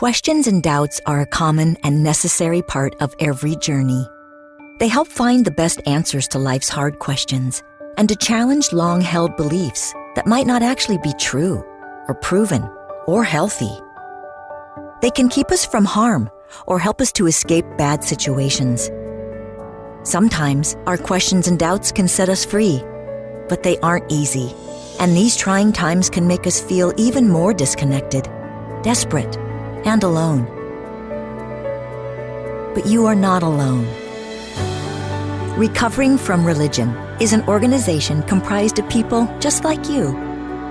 Questions and doubts are a common and necessary part of every journey. They help find the best answers to life's hard questions and to challenge long-held beliefs that might not actually be true or proven or healthy. They can keep us from harm or help us to escape bad situations. Sometimes our questions and doubts can set us free, but they aren't easy, and these trying times can make us feel even more disconnected, desperate, and alone. But you are not alone. Recovering from Religion is an organization comprised of people just like you,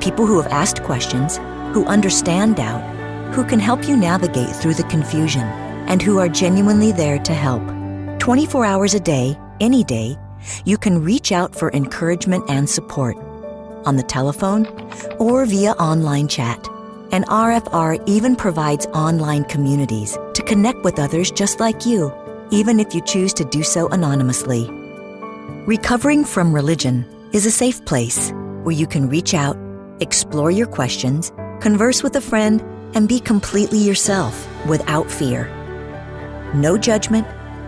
people who have asked questions, who understand doubt, who can help you navigate through the confusion, and who are genuinely there to help. 24 hours a day, any day, you can reach out for encouragement and support on the telephone or via online chat. And RfR even provides online communities to connect with others just like you, even if you choose to do so anonymously. Recovering from Religion is a safe place where you can reach out, explore your questions, converse with a friend, and be completely yourself without fear. No judgment,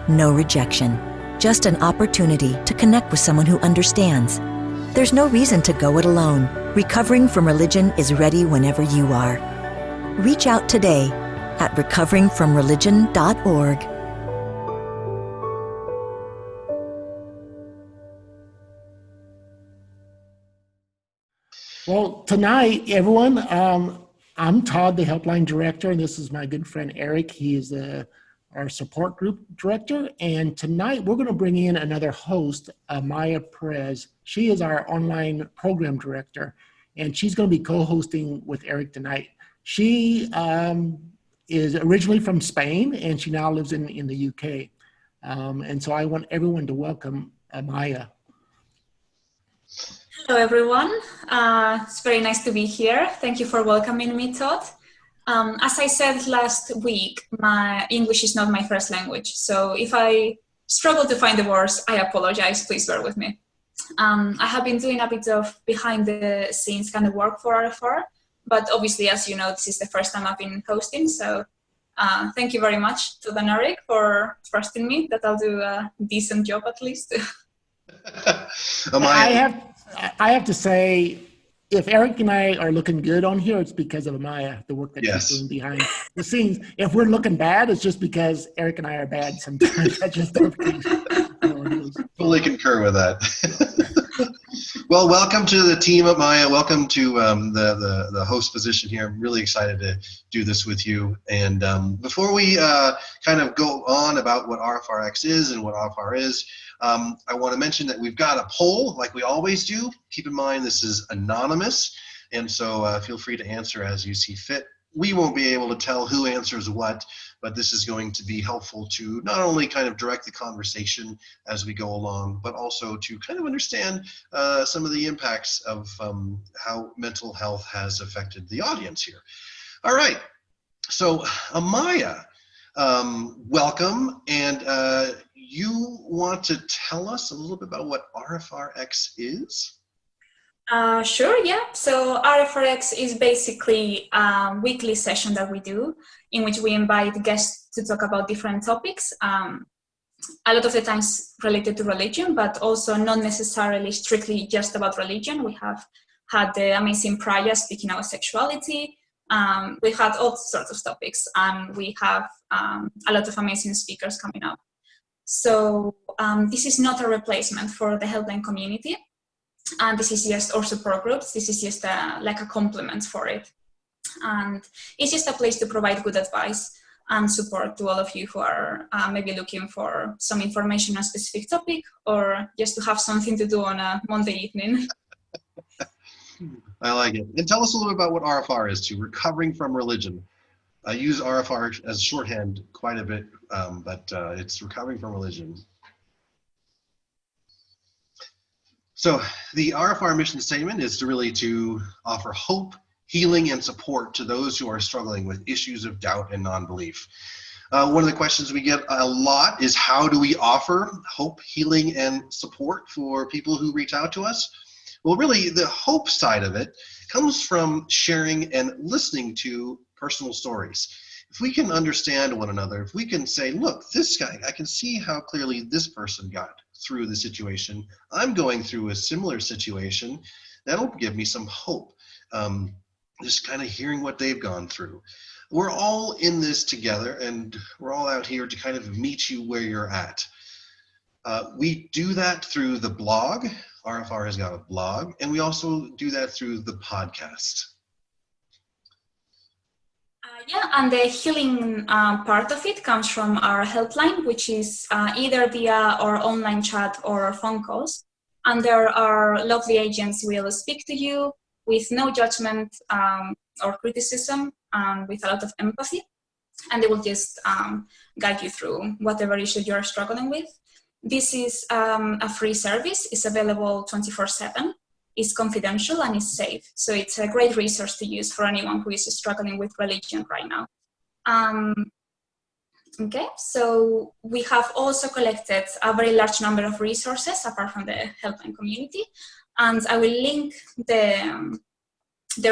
no rejection, just an opportunity to connect with someone who understands. There's no reason to go it alone. Recovering from Religion is ready whenever you are. Reach out today at recoveringfromreligion.org. Well, tonight, everyone, I'm Todd, the Helpline Director, and this is my good friend Eric. He is our support group director. And tonight, we're going to bring in another host, Amaia Perez. She is our online program director, and she's going to be co-hosting with Eric tonight. She is originally from Spain, and she now lives in the UK. And so I want everyone to welcome Amaia. Hello, everyone. It's very nice to be here. Thank you for welcoming me, Todd. As I said last week, my English is not my first language. So if I struggle to find the words, I apologize. Please bear with me. I have been doing a bit of behind the scenes kind of work for RfR, but obviously, as you know, this is the first time I've been hosting. So thank you very much to Eric for trusting me that I'll do a decent job at least. I have to say, if Eric and I are looking good on here, it's because of Amaia, the work that she's doing behind the scenes. If we're looking bad, it's just because Eric and I are bad sometimes. That's just Fully concur with that. Well, welcome to the team, Amaia. Welcome to the host position here. I'm really excited to do this with you. And before we kind of go on about what RfRx is and what RfR is, I want to mention that we've got a poll like we always do. Keep in mind this is anonymous, and so feel free to answer as you see fit. We won't be able to tell who answers what, but this is going to be helpful to not only kind of direct the conversation as we go along, but also to kind of understand some of the impacts of how mental health has affected the audience here. All right, so Amaia, welcome, and you want to tell us a little bit about what RfRx is? Sure, yeah. So RfRx is basically a weekly session that we do in which we invite guests to talk about different topics, a lot of the times related to religion, but also not necessarily strictly just about religion. We have had the amazing Praia speaking about sexuality. We've had all sorts of topics, and we have a lot of amazing speakers coming up. So this is not a replacement for the helpline community, and this is just our support groups. This is just like a complement for it, and it's just a place to provide good advice and support to all of you who are maybe looking for some information on a specific topic, or just to have something to do on a Monday evening. I like it. And tell us a little bit about what RfR is too. Recovering from Religion. I use RfR as shorthand quite a bit, but it's Recovering from Religion. So the RfR mission statement is to offer hope, healing, and support to those who are struggling with issues of doubt and non-belief. One of the questions we get a lot is, how do we offer hope, healing, and support for people who reach out to us? Well, really, the hope side of it comes from sharing and listening to personal stories. if we can understand one another, if we can say, look, this guy, I can see how clearly this person got through the situation. I'm going through a similar situation. That'll give me some hope. Just kind of hearing what they've gone through. We're all in this together, and we're all out here to kind of meet you where you're at. We do that through the blog. RFR has got a blog, and we also do that through the podcast. Yeah, and the healing part of it comes from our helpline, which is either via our online chat or our phone calls. And there are lovely agents who will speak to you with no judgment or criticism, with a lot of empathy. And they will just guide you through whatever issue you're struggling with. This is a free service. It's available 24/7. It's confidential and it's safe. So it's a great resource to use for anyone who is struggling with religion right now. Okay, so we have also collected a very large number of resources apart from the helpline community. And I will link the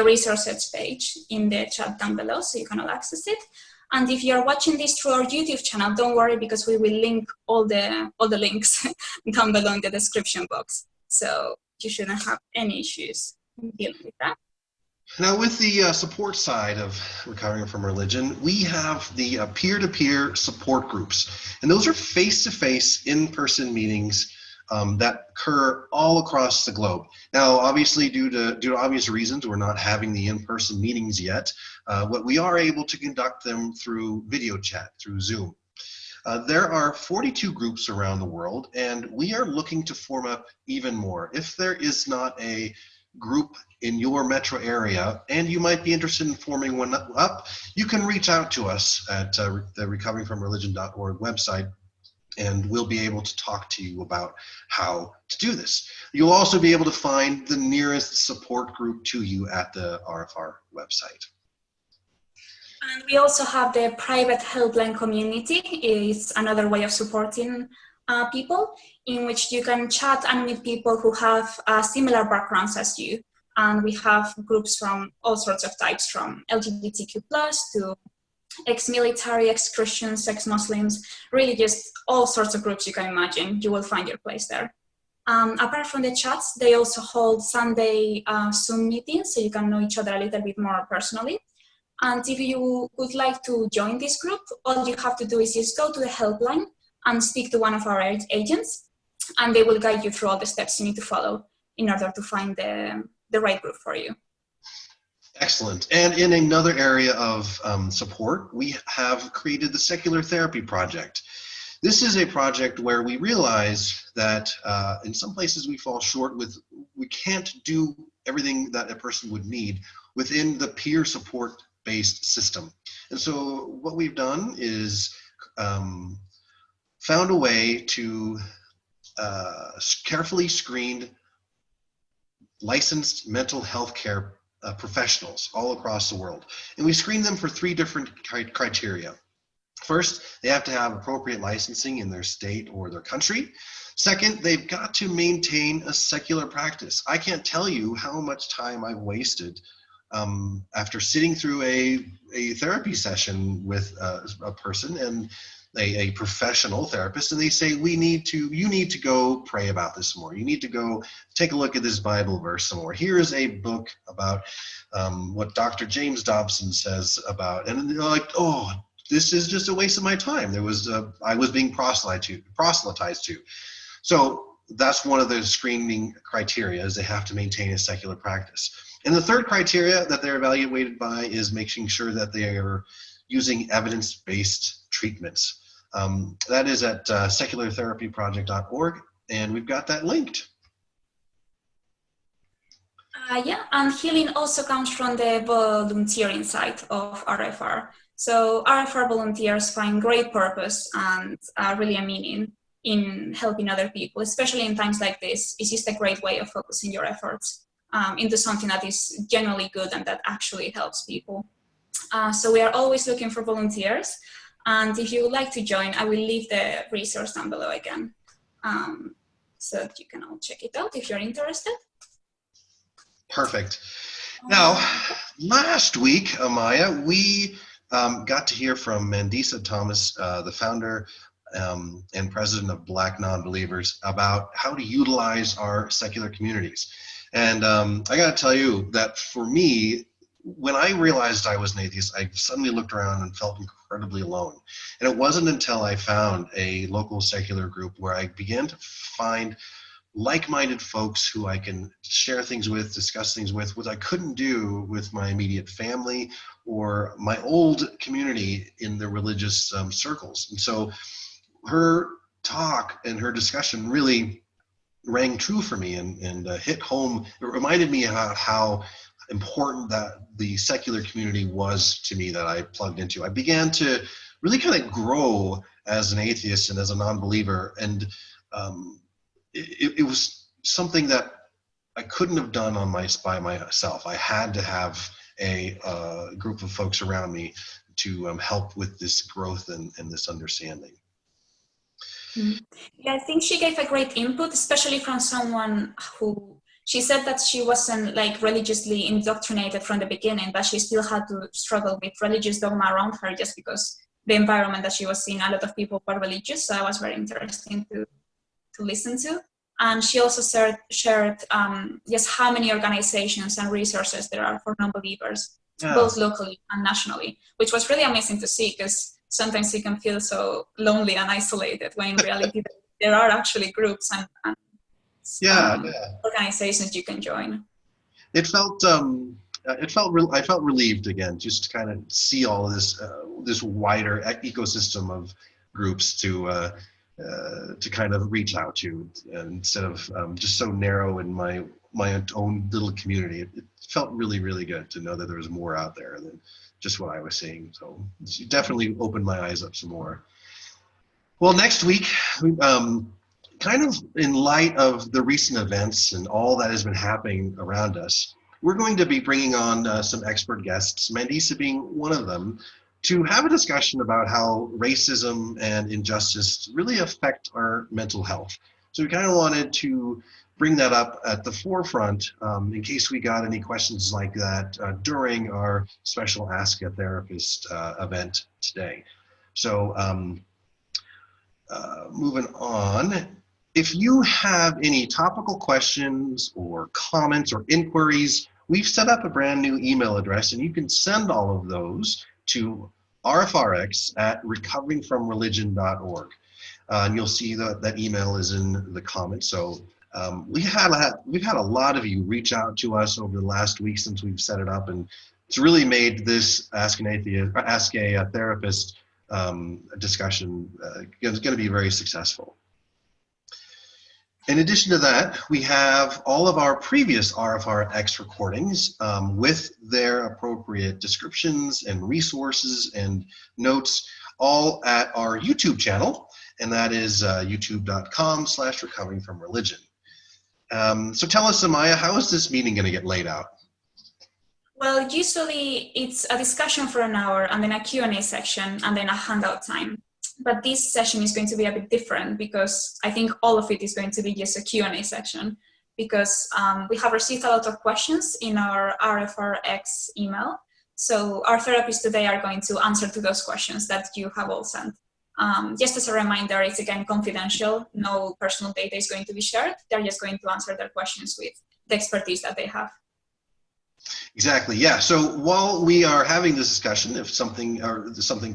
resources page in the chat down below so you can all access it. And if you're watching this through our YouTube channel, don't worry, because we will link all the links down below in the description box. So you shouldn't have any issues dealing with that. Now, with the support side of recovering from religion, we have the peer-to-peer support groups. And those are face-to-face, in-person meetings that occur all across the globe. Now, obviously, due to obvious reasons, we're not having the in-person meetings yet, but we are able to conduct them through video chat, through Zoom. There are 42 groups around the world, and we are looking to form up even more. If there is not a group in your metro area, and you might be interested in forming one up, you can reach out to us at the recoveringfromreligion.org website, and we'll be able to talk to you about how to do this. You'll also be able to find the nearest support group to you at the RFR website. And we also have the private helpline community. It's another way of supporting people, in which you can chat and meet people who have similar backgrounds as you. And we have groups from all sorts of types, from LGBTQ+ to ex-military, ex-Christians, ex-Muslims, really just all sorts of groups you can imagine. You will find your place there. Apart from the chats, they also hold Sunday Zoom meetings, so you can know each other a little bit more personally. And if you would like to join this group, all you have to do is just go to the helpline and speak to one of our agents, and they will guide you through all the steps you need to follow in order to find the right group for you. Excellent. And in another area of support, we have created the Secular Therapy Project. This is a project where we realize that in some places we fall short with, we can't do everything that a person would need within the peer support based system. And so what we've done is found a way to carefully screened licensed mental health care professionals all across the world. And we screen them for 3 different criteria. First, they have to have appropriate licensing in their state or their country. Second, they've got to maintain a secular practice. I can't tell you how much time I've wasted after sitting through a therapy session with a person and a professional therapist, and they say, you need to go pray about this more. You need to go take a look at this Bible verse some more. Here's a book about what Dr. James Dobson says about, and they're like, oh, this is just a waste of my time. I was being proselytized to. So that's one of the screening criteria, is they have to maintain a secular practice. And the third criteria that they're evaluated by is making sure that they are using evidence-based treatments. That is at seculartherapyproject.org, and we've got that linked. Yeah, and healing also comes from the volunteering side of RFR. So RFR volunteers find great purpose and really a meaning in helping other people, especially in times like this. It's just a great way of focusing your efforts into something that is generally good and that actually helps people. So we are always looking for volunteers. And if you would like to join, I will leave the resource down below again, so that you can all check it out if you're interested. Perfect. Now, last week, Amaia, we got to hear from Mandisa Thomas, the founder and president of Black Nonbelievers, about how to utilize our secular communities. And I got to tell you that for me, when I realized I was an atheist, I suddenly looked around and felt incredibly alone. And it wasn't until I found a local secular group where I began to find like-minded folks who I can share things with, discuss things with, what I couldn't do with my immediate family or my old community in the religious circles. And so her talk and her discussion really rang true for me and hit home. It reminded me about how important that the secular community was to me that I plugged into. I began to really kind of grow as an atheist and as a non-believer, and it was something that I couldn't have done by myself. I had to have a group of folks around me to help with this growth and this understanding. Yeah, I think she gave a great input, especially from someone who, she said that she wasn't like religiously indoctrinated from the beginning, but she still had to struggle with religious dogma around her just because the environment that she was seeing, a lot of people were religious. So that was very interesting to listen to. And she also shared just how many organizations and resources there are for non-believers, both locally and nationally, which was really amazing to see, because sometimes you can feel so lonely and isolated when in reality there are actually groups and organizations you can join. It felt I felt relieved again, just to kind of see all of this this wider ecosystem of groups to kind of reach out to, instead of just so narrow in my own little community. It felt really, really good to know that there was more out there than just what I was seeing. So it definitely opened my eyes up some more. Well, next week, kind of in light of the recent events and all that has been happening around us, we're going to be bringing on some expert guests, Mandisa being one of them, to have a discussion about how racism and injustice really affect our mental health. So we kind of wanted to bring that up at the forefront in case we got any questions like that during our special Ask a Therapist event today. So moving on, if you have any topical questions or comments or inquiries, we've set up a brand new email address, and you can send all of those to rfrx@recoveringfromreligion.org. And you'll see that email is in the comments. So we've had a lot of you reach out to us over the last week since we've set it up, and it's really made this Ask a Therapist discussion going to be very successful. In addition to that, we have all of our previous RfRx recordings with their appropriate descriptions and resources and notes, all at our YouTube channel, and that is youtube.com/recoveringfromreligion. So tell us, Amaia, how is this meeting going to get laid out? Well, usually it's a discussion for an hour and then a Q&A section and then a handout time. But this session is going to be a bit different because I think all of it is going to be just a Q&A section, because we have received a lot of questions in our RfRx email. So our therapists today are going to answer to those questions that you have all sent. Just as a reminder, it's again confidential. No personal data is going to be shared. They're just going to answer their questions with the expertise that they have. Exactly, yeah. So while we are having this discussion, if something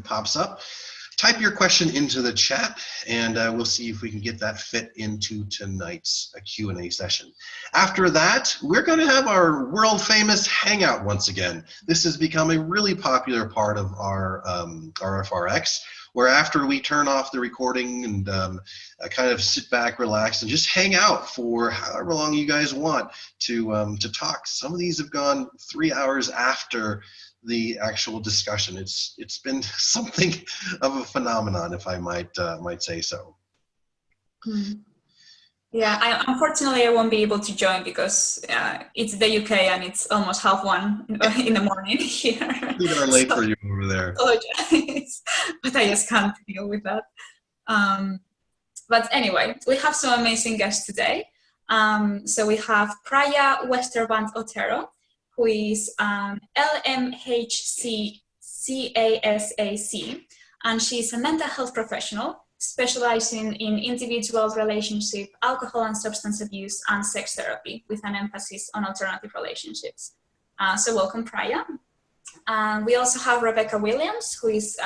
pops up, type your question into the chat, and we'll see if we can get that fit into tonight's Q&A session. After that, we're going to have our world-famous Hangout once again. This has become a really popular part of our RfRx, where after we turn off the recording and kind of sit back, relax, and just hang out for however long you guys want to talk. Some of these have gone 3 hours after the actual discussion. It's been something of a phenomenon, if I might say so. Yeah, unfortunately I won't be able to join because it's the UK and it's almost 1:30 in the morning here. We are late for you over there. Apologize, but I just can't deal with that. But anyway, we have some amazing guests today. So we have Praia Westerband-Otero, who is LMHC CASAC, and she's a mental health professional specializing in individual relationship, alcohol and substance abuse, and sex therapy, with an emphasis on alternative relationships. So welcome, Praia. We also have Rebecca Williams, who is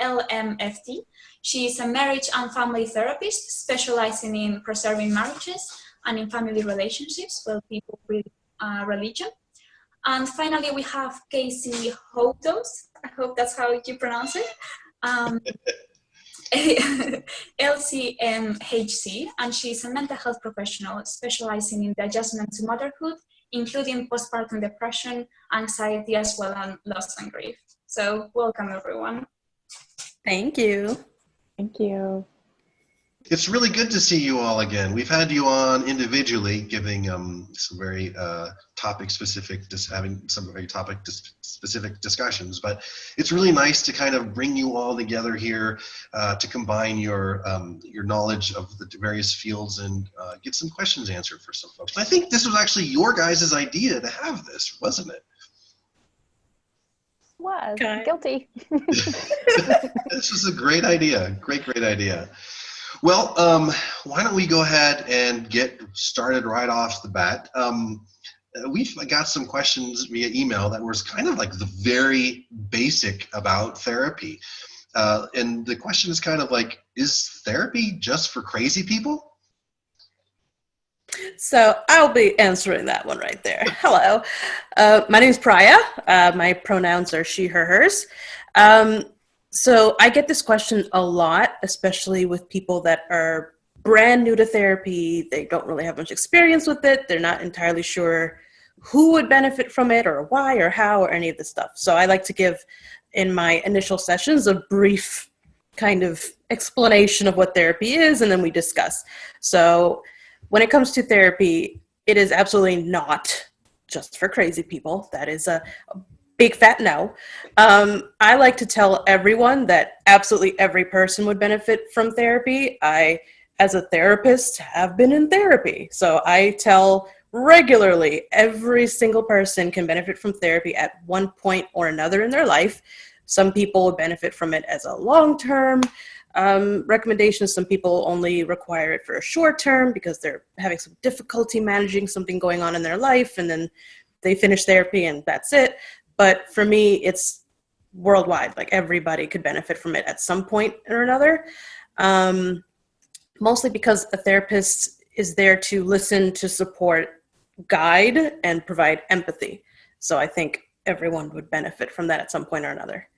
LMFT. She is a marriage and family therapist specializing in preserving marriages and in family relationships with people with religion. And finally, we have Kayce Hodos. I hope that's how you pronounce it. LMHC, and she's a mental health professional specializing in the adjustment to motherhood, including postpartum depression, anxiety, as well as loss and grief. So welcome, everyone. Thank you. Thank you. It's really good to see you all again. We've had you on individually, giving some very topic-specific, having some very topic-specific discussions. But it's really nice to kind of bring you all together here to combine your knowledge of the various fields and get some questions answered for some folks. But I think this was actually your guys' idea to have this, wasn't it? Was Okay. guilty. This was a great idea. Great idea. Well, why don't we go ahead and get started right off the bat. We've got some questions via email that was kind of like the very basic about therapy. And the question is kind of like, is therapy just for crazy people? So I'll be answering that one right there. Hello, my name is Praia. My pronouns are she, her, hers. So I get this question a lot, especially with people that are brand new to therapy. They don't really have much experience with it. They're not entirely sure who would benefit from it or why or how or any of this stuff. So I like to give in my initial sessions a brief kind of explanation of what therapy is, and then we discuss. So when it comes to therapy, it is absolutely not just for crazy people. That is a big fat no. I like to tell everyone that absolutely every person would benefit from therapy. I, as a therapist, have been in therapy. So I tell regularly every single person can benefit from therapy at one point or another in their life. Some people would benefit from it as a long-term recommendation. Some people only require it for a short term because they're having some difficulty managing something going on in their life, and then they finish therapy and that's it. But for me, it's worldwide. Like everybody could benefit from it at some point or another. Mostly because a therapist is there to listen, to support, guide, and provide empathy. So I think everyone would benefit from that at some point or another.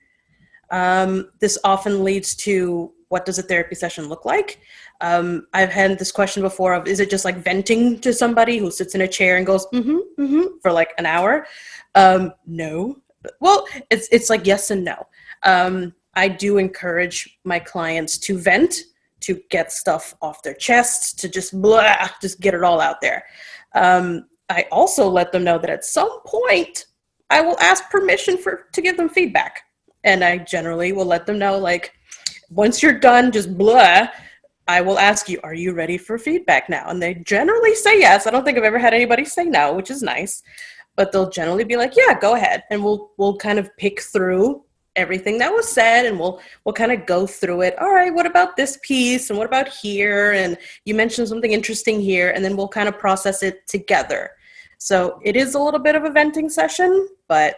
This often leads to, what does a therapy session look like? I've had this question before of, is it just like venting to somebody who sits in a chair and goes, for like an hour? No. Well, it's like yes and no. I do encourage my clients to vent, to get stuff off their chest, to just get it all out there. I also let them know that at some point I will ask permission to give them feedback. And I generally will let them know, like, once you're done, just I will ask you, are you ready for feedback now? And they generally say yes. I don't think I've ever had anybody say no, which is nice. But they'll generally be like, yeah, go ahead. And we'll kind of pick through everything that was said, and we'll kind of go through it. All right, what about this piece? And what about here? And you mentioned something interesting here. And then we'll kind of process it together. So it is a little bit of a venting session, but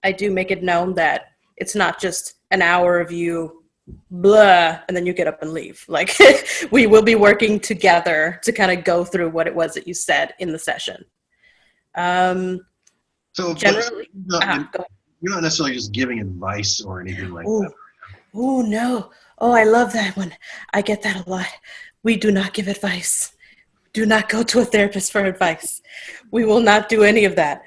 I do make it known that it's not just an hour of you and then you get up and leave. Like we will be working together to kind of go through what it was that you said in the session. So Generally, you're not necessarily just giving advice or anything like that. Oh, no. Oh, I love that one. I get that a lot. We do not give advice. Do not go to a therapist for advice. We will not do any of that.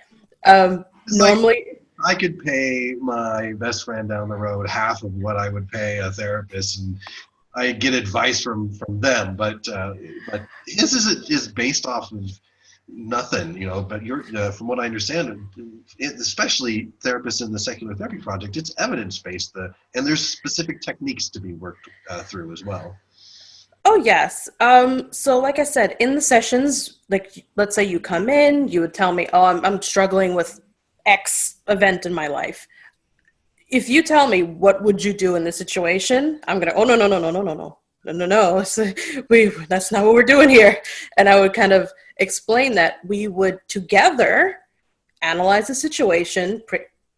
Normally, I could pay my best friend down the road half of what I would pay a therapist, and I get advice from them. But this is based off of nothing, you know. But you're from what I understand, especially therapists in the Secular Therapy Project, it's evidence-based, and there's specific techniques to be worked through as well. Oh, yes. So like I said, in the sessions, like let's say you come in, you would tell me, oh, I'm struggling with X event in my life. if you tell me what would you do in this situation, I'm gonna, oh, no, that's not what we're doing here. And I would kind of explain that we would together analyze the situation,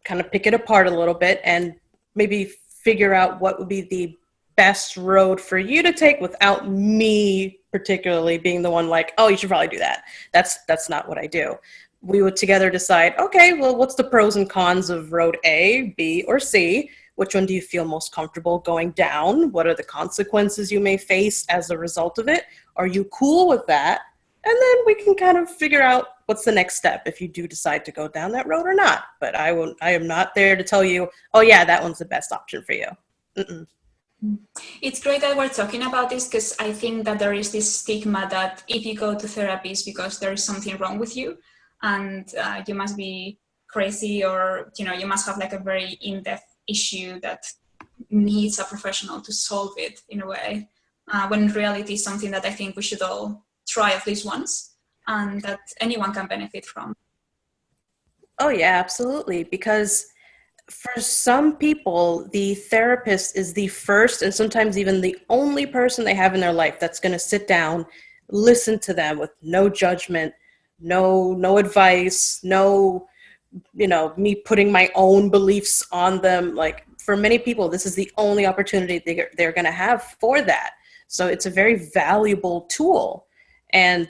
kind of pick it apart a little bit, and maybe figure out what would be the best road for you to take without me particularly being the one like, oh, you should probably do that. That's not what I do. We would together decide, okay, well, what's the pros and cons of road A, B, or C? Which one do you feel most comfortable going down? What are the consequences you may face as a result of it? Are you cool with that? And then we can kind of figure out what's the next step if you do decide to go down that road or not. But I am not there to tell you, oh yeah, that one's the best option for you. Mm-mm. It's great that we're talking about this, because I think that there is this stigma that if you go to therapy it's because there is something wrong with you, and you must be crazy, or you must have like a very in-depth issue that needs a professional to solve it in a way, when in reality it's something that I think we should all try at least once, and that anyone can benefit from. Oh yeah, absolutely. Because for some people, the therapist is the first and sometimes even the only person they have in their life that's going to sit down, listen to them with no judgment, no advice, no, me putting my own beliefs on them. Like, for many people, this is the only opportunity they're going to have for that. So it's a very valuable tool. And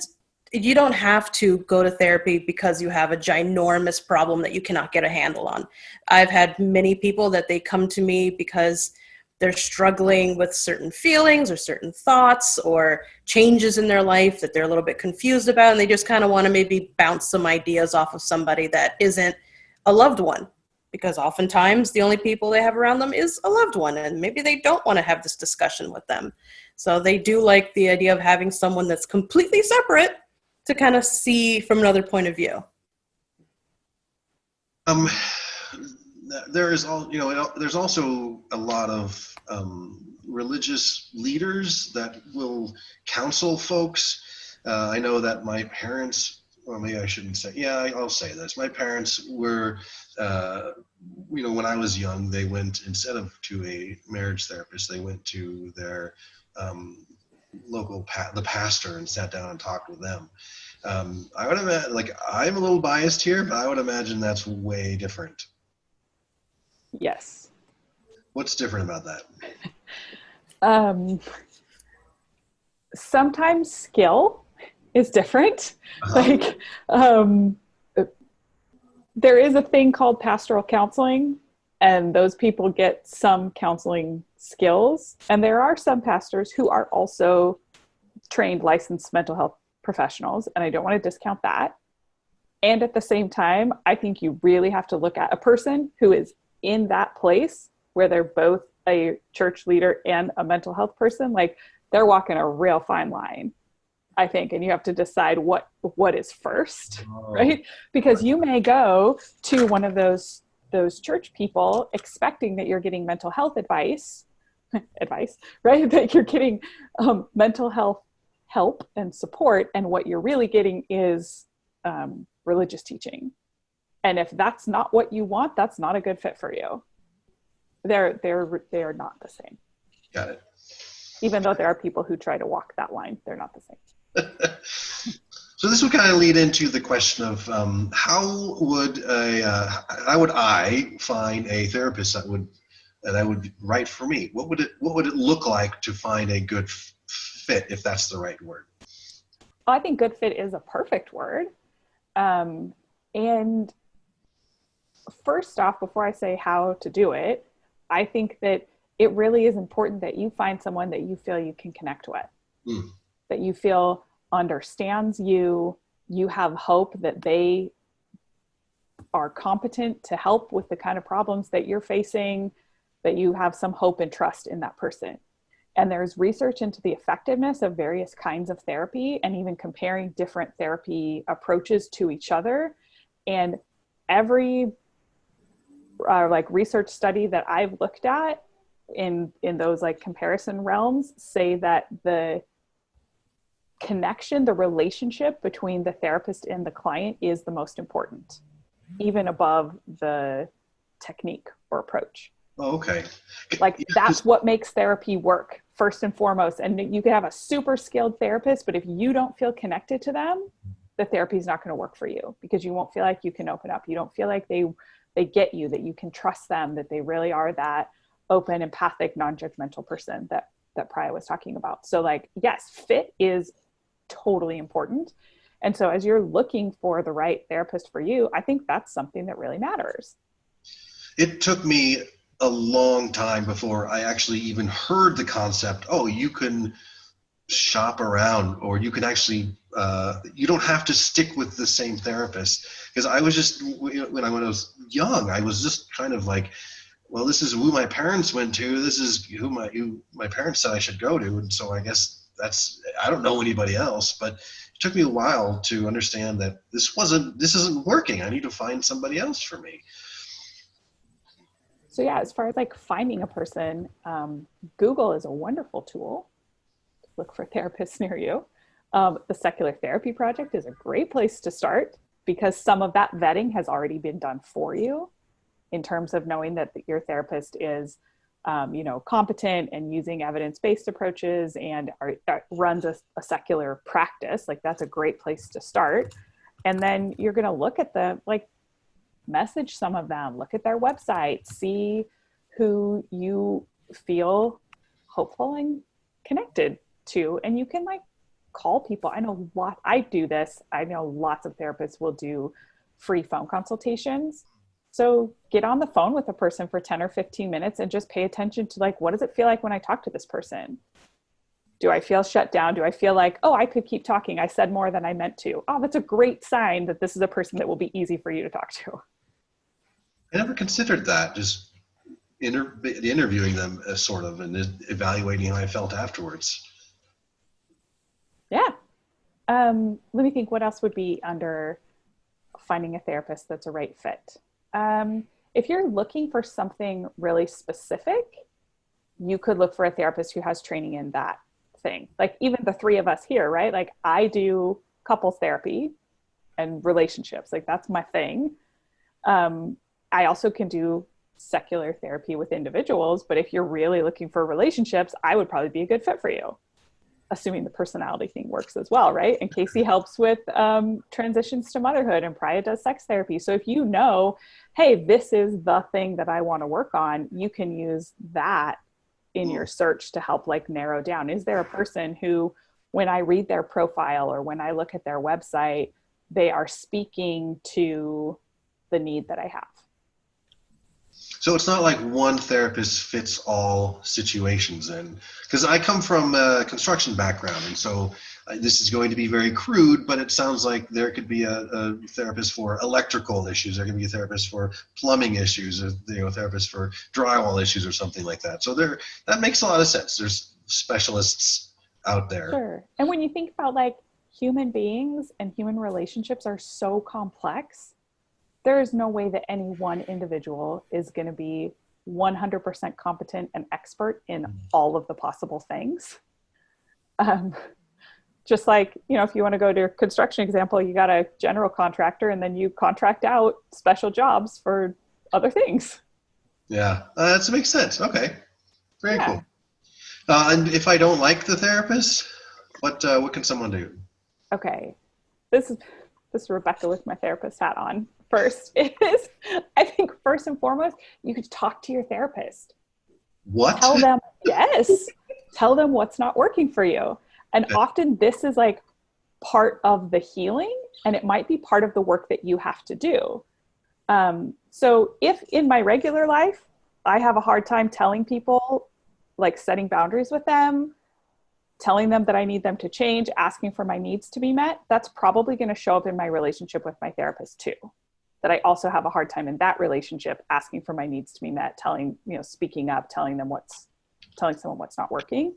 you don't have to go to therapy because you have a ginormous problem that you cannot get a handle on. I've had many people that they come to me because they're struggling with certain feelings or certain thoughts or changes in their life that they're a little bit confused about, and they just kind of want to maybe bounce some ideas off of somebody that isn't a loved one, because oftentimes the only people they have around them is a loved one, and maybe they don't want to have this discussion with them. So they do like the idea of having someone that's completely separate to kind of see from another point of view. There's also a lot of religious leaders that will counsel folks. I know that my parents, or maybe I shouldn't say, yeah, I'll say this. My parents were, when I was young, they went, instead of to a marriage therapist, they went to their local the pastor and sat down and talked with them. I would imagine, like, I'm a little biased here, but I would imagine that's way different. Yes. What's different about that? Sometimes skill is different. Like, there is a thing called pastoral counseling, and those people get some counseling skills. And there are some pastors who are also trained, licensed mental health professionals, and I don't want to discount that. And at the same time, I think you really have to look at a person who is in that place where they're both a church leader and a mental health person. Like, they're walking a real fine line, I think, and you have to decide what is first, right? Because you may go to one of those church people expecting that you're getting mental health advice, right? That you're getting mental health help and support, and what you're really getting is religious teaching. And if that's not what you want, that's not a good fit for you. They are not the same. Got it. Even though there are people who try to walk that line, they're not the same. So this would kind of lead into the question of how would I find a therapist that would be right for me? What would it look like to find a good fit, if that's the right word? I think good fit is a perfect word. And first off, before I say how to do it, I think that it really is important that you find someone that you feel you can connect with, that you feel understands you have hope that they are competent to help with the kind of problems that you're facing, that you have some hope and trust in that person. And there's research into the effectiveness of various kinds of therapy, and even comparing different therapy approaches to each other. And every research study that I've looked at in those comparison realms say that the connection, the relationship between the therapist and the client is the most important, even above the technique or approach. Oh, okay. Like Yeah, that's what makes therapy work first and foremost. And you can have a super skilled therapist, but if you don't feel connected to them, the therapy is not going to work for you because you won't feel like you can open up. You don't feel like they get you, that you can trust them, that they really are that open, empathic, non-judgmental person that Praia was talking about. So like, yes, fit is totally important. And so as you're looking for the right therapist for you, I think that's something that really matters. It took me a long time before I actually even heard the concept, oh, you can shop around, or you can actually, you don't have to stick with the same therapist. Because I was just, when I was young, I was just kind of like, well, this is who my parents went to. This is who my parents said I should go to. And so I guess I don't know anybody else, but it took me a while to understand that this isn't working. I need to find somebody else for me. So yeah, as far as like finding a person, Google is a wonderful tool to look for therapists near you. The Secular Therapy Project is a great place to start because some of that vetting has already been done for you in terms of knowing that your therapist is, competent and using evidence-based approaches and runs a secular practice. Like that's a great place to start. And then you're going to look at message some of them, look at their website, see who you feel hopeful and connected to. And you can like call people. I do this. I know lots of therapists will do free phone consultations. So get on the phone with a person for 10 or 15 minutes and just pay attention to like, what does it feel like when I talk to this person? Do I feel shut down? Do I feel like, oh, I could keep talking. I said more than I meant to. Oh, that's a great sign that this is a person that will be easy for you to talk to. I never considered that, just interviewing them sort of, and evaluating how I felt afterwards. Yeah. Let me think what else would be under finding a therapist that's a right fit. If you're looking for something really specific, you could look for a therapist who has training in that thing. Like even the three of us here, right? Like I do couples therapy and relationships, like that's my thing. I also can do secular therapy with individuals, but if you're really looking for relationships, I would probably be a good fit for you, assuming the personality thing works as well, right? And Kayce helps with transitions to motherhood, and Praia does sex therapy. So if you know, hey, this is the thing that I want to work on, you can use that in your search to help like narrow down. Is there a person who, when I read their profile or when I look at their website, they are speaking to the need that I have? So it's not like one therapist fits all situations in, because I come from a construction background, and so this is going to be very crude, but it sounds like there could be a therapist for electrical issues, there could be a therapist for plumbing issues, a therapist for drywall issues or something like that. So that makes a lot of sense. There's specialists out there. Sure. And when you think about like human beings and human relationships are so complex, there is no way that any one individual is going to be 100% competent and expert in all of the possible things. Just like, if you want to go to a construction example, you got a general contractor and then you contract out special jobs for other things. Yeah, that makes sense. Okay, very cool. And if I don't like the therapist, what can someone do? Okay, this is Rebecca with my therapist hat on. First is, I think first and foremost, you could talk to your therapist. What? Tell them, yes. Tell them what's not working for you. And often this is like part of the healing, and it might be part of the work that you have to do. So if in my regular life, I have a hard time telling people, like setting boundaries with them, telling them that I need them to change, asking for my needs to be met, that's probably going to show up in my relationship with my therapist too. That I also have a hard time in that relationship asking for my needs to be met, speaking up, telling someone what's not working.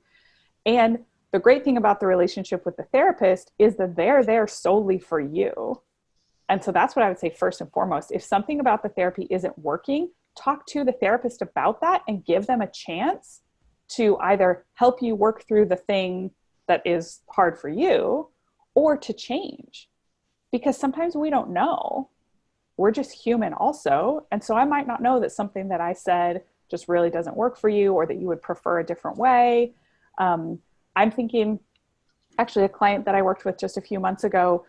And the great thing about the relationship with the therapist is that they're there solely for you. And so that's what I would say first and foremost. If something about the therapy isn't working, talk to the therapist about that and give them a chance to either help you work through the thing that is hard for you or to change. Because sometimes we don't know. We're just human also. And so I might not know that something that I said just really doesn't work for you, or that you would prefer a different way. I'm thinking, actually, a client that I worked with just a few months ago,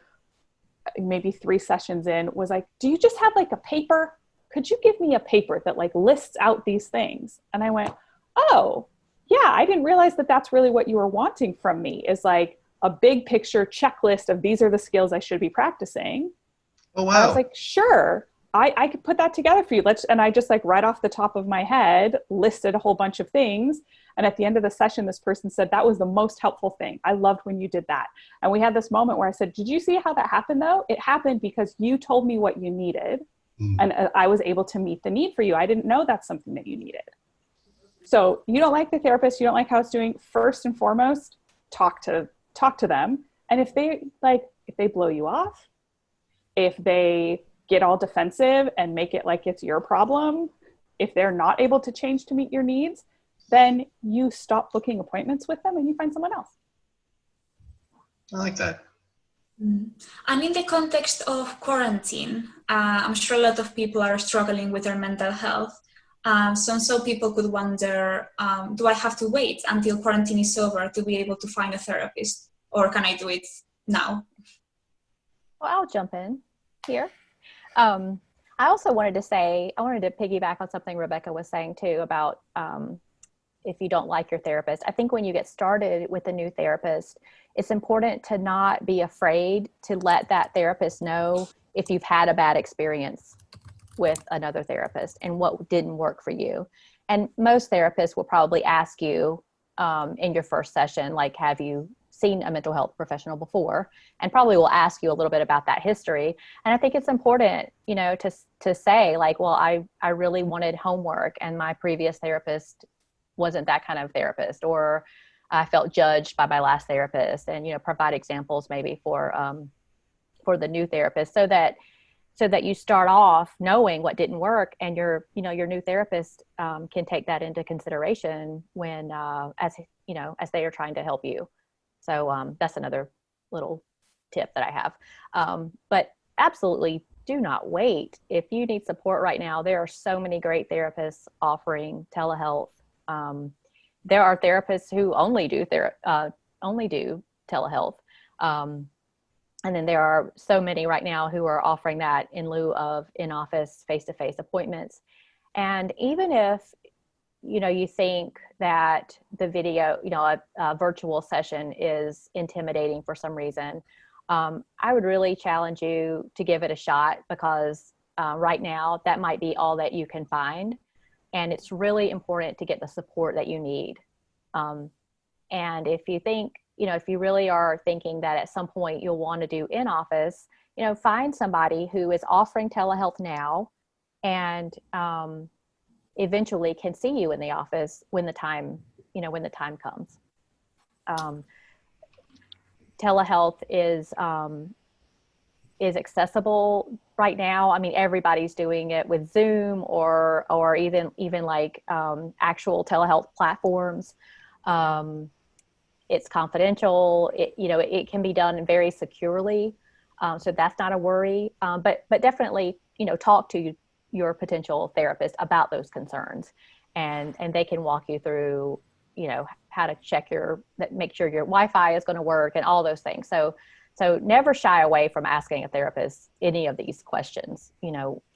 maybe 3 sessions in, was like, do you just have like a paper? Could you give me a paper that like lists out these things? And I went, oh, yeah, I didn't realize that that's really what you were wanting from me, is like a big picture checklist of these are the skills I should be practicing. Oh, I was wow. like, sure, I could put that together for you. And I just like right off the top of my head listed a whole bunch of things. And at the end of the session, this person said, that was the most helpful thing. I loved when you did that. And we had this moment where I said, did you see how that happened though? It happened because you told me what you needed. And I was able to meet the need for you. I didn't know that's something that you needed. So you don't like the therapist, you don't like how it's doing, first and foremost, talk to them. And if they blow you off, if they get all defensive and make it like it's your problem, if they're not able to change to meet your needs, then you stop booking appointments with them and you find someone else. I like that. And in the context of quarantine, I'm sure a lot of people are struggling with their mental health. So people could wonder, do I have to wait until quarantine is over to be able to find a therapist? Or can I do it now? Well, I'll jump in here. I also wanted to piggyback on something Rebecca was saying too about if you don't like your therapist. I think when you get started with a new therapist, it's important to not be afraid to let that therapist know if you've had a bad experience with another therapist and what didn't work for you. And most therapists will probably ask you in your first session, like, have you seen a mental health professional before? And probably will ask you a little bit about that history. And I think it's important, to say like, well, I really wanted homework and my previous therapist wasn't that kind of therapist, or I felt judged by my last therapist, and, provide examples maybe for the new therapist, so that you start off knowing what didn't work, and your new therapist can take that into consideration when, as they are trying to help you. So that's another little tip that I have. But absolutely do not wait. If you need support right now, there are so many great therapists offering telehealth. There are therapists who only do telehealth. And then there are so many right now who are offering that in lieu of in-office face-to-face appointments. And even if, you think that the video, a virtual session is intimidating for some reason, I would really challenge you to give it a shot, because right now that might be all that you can find. And it's really important to get the support that you need. And if you think, if you really are thinking that at some point you'll want to do in-office, find somebody who is offering telehealth now and eventually can see you in the office when the time comes. Telehealth is accessible right now. I mean, everybody's doing it with Zoom or even like actual telehealth platforms. It's confidential. It can be done very securely. So that's not a worry. But definitely, talk to your potential therapist about those concerns, and they can walk you through, how to make sure your Wi-Fi is going to work and all those things. So never shy away from asking a therapist any of these questions.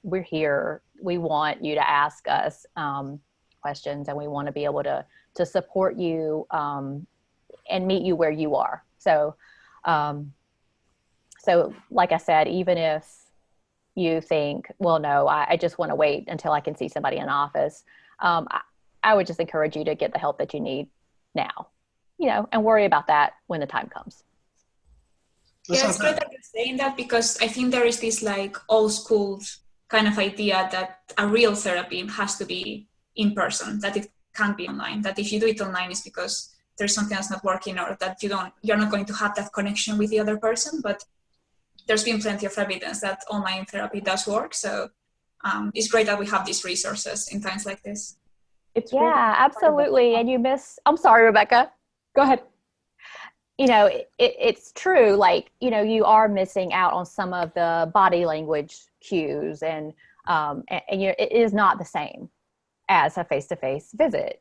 We're here. We want you to ask us questions, and we want to be able to support you and meet you where you are. So like I said, even if you think, well, no, I just want to wait until I can see somebody in office, I would just encourage you to get the help that you need now, and worry about that when the time comes. Yeah, it's great that you're saying that, because I think there is this like old school kind of idea that a real therapy has to be in person, that it can't be online, that if you do it online it's because there's something that's not working, or that you're not going to have that connection with the other person. But there's been plenty of evidence that online therapy does work. So it's great that we have these resources in times like this. Absolutely. And I'm sorry, Rebecca. Go ahead. It's true. Like, you are missing out on some of the body language cues, and it is not the same. as a face-to-face visit.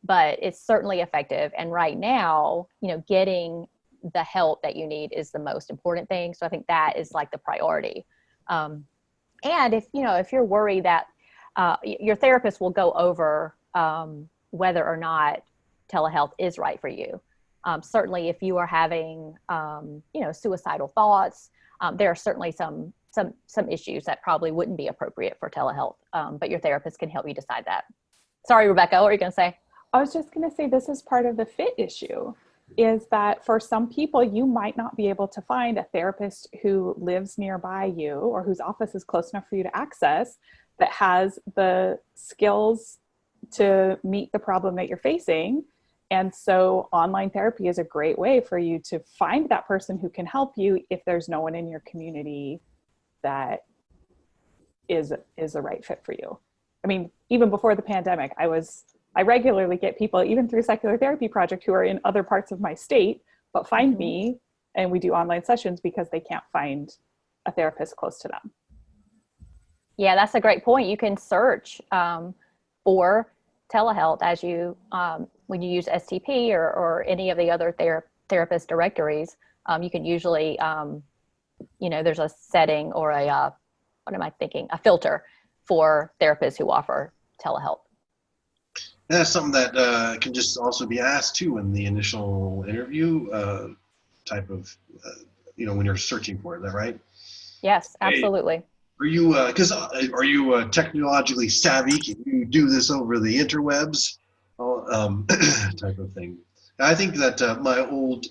But it's certainly effective. And right now, getting the help that you need is the most important thing. So I think that is like the priority. And if you're worried that your therapist will go over whether or not telehealth is right for you. Certainly if you are having, suicidal thoughts, there are certainly some issues that probably wouldn't be appropriate for telehealth, but your therapist can help you decide that. Sorry, Rebecca, what were you going to say? I was just going to say this is part of the fit issue, is that for some people, you might not be able to find a therapist who lives nearby you or whose office is close enough for you to access that has the skills to meet the problem that you're facing. And so online therapy is a great way for you to find that person who can help you if there's no one in your community that is a right fit for you. I mean, even before the pandemic, I regularly get people, even through Secular Therapy Project, who are in other parts of my state, but find me, and we do online sessions because they can't find a therapist close to them. Yeah, that's a great point. You can search for telehealth as you, when you use STP or any of the other therapist directories. You can usually, there's a setting or a filter for therapists who offer telehealth. That's something that can just also be asked too in the initial interview type of, when you're searching for it. Is that right? Yes, absolutely. Are you, are you technologically savvy? Can you do this over the interwebs? Type of thing. I think that my old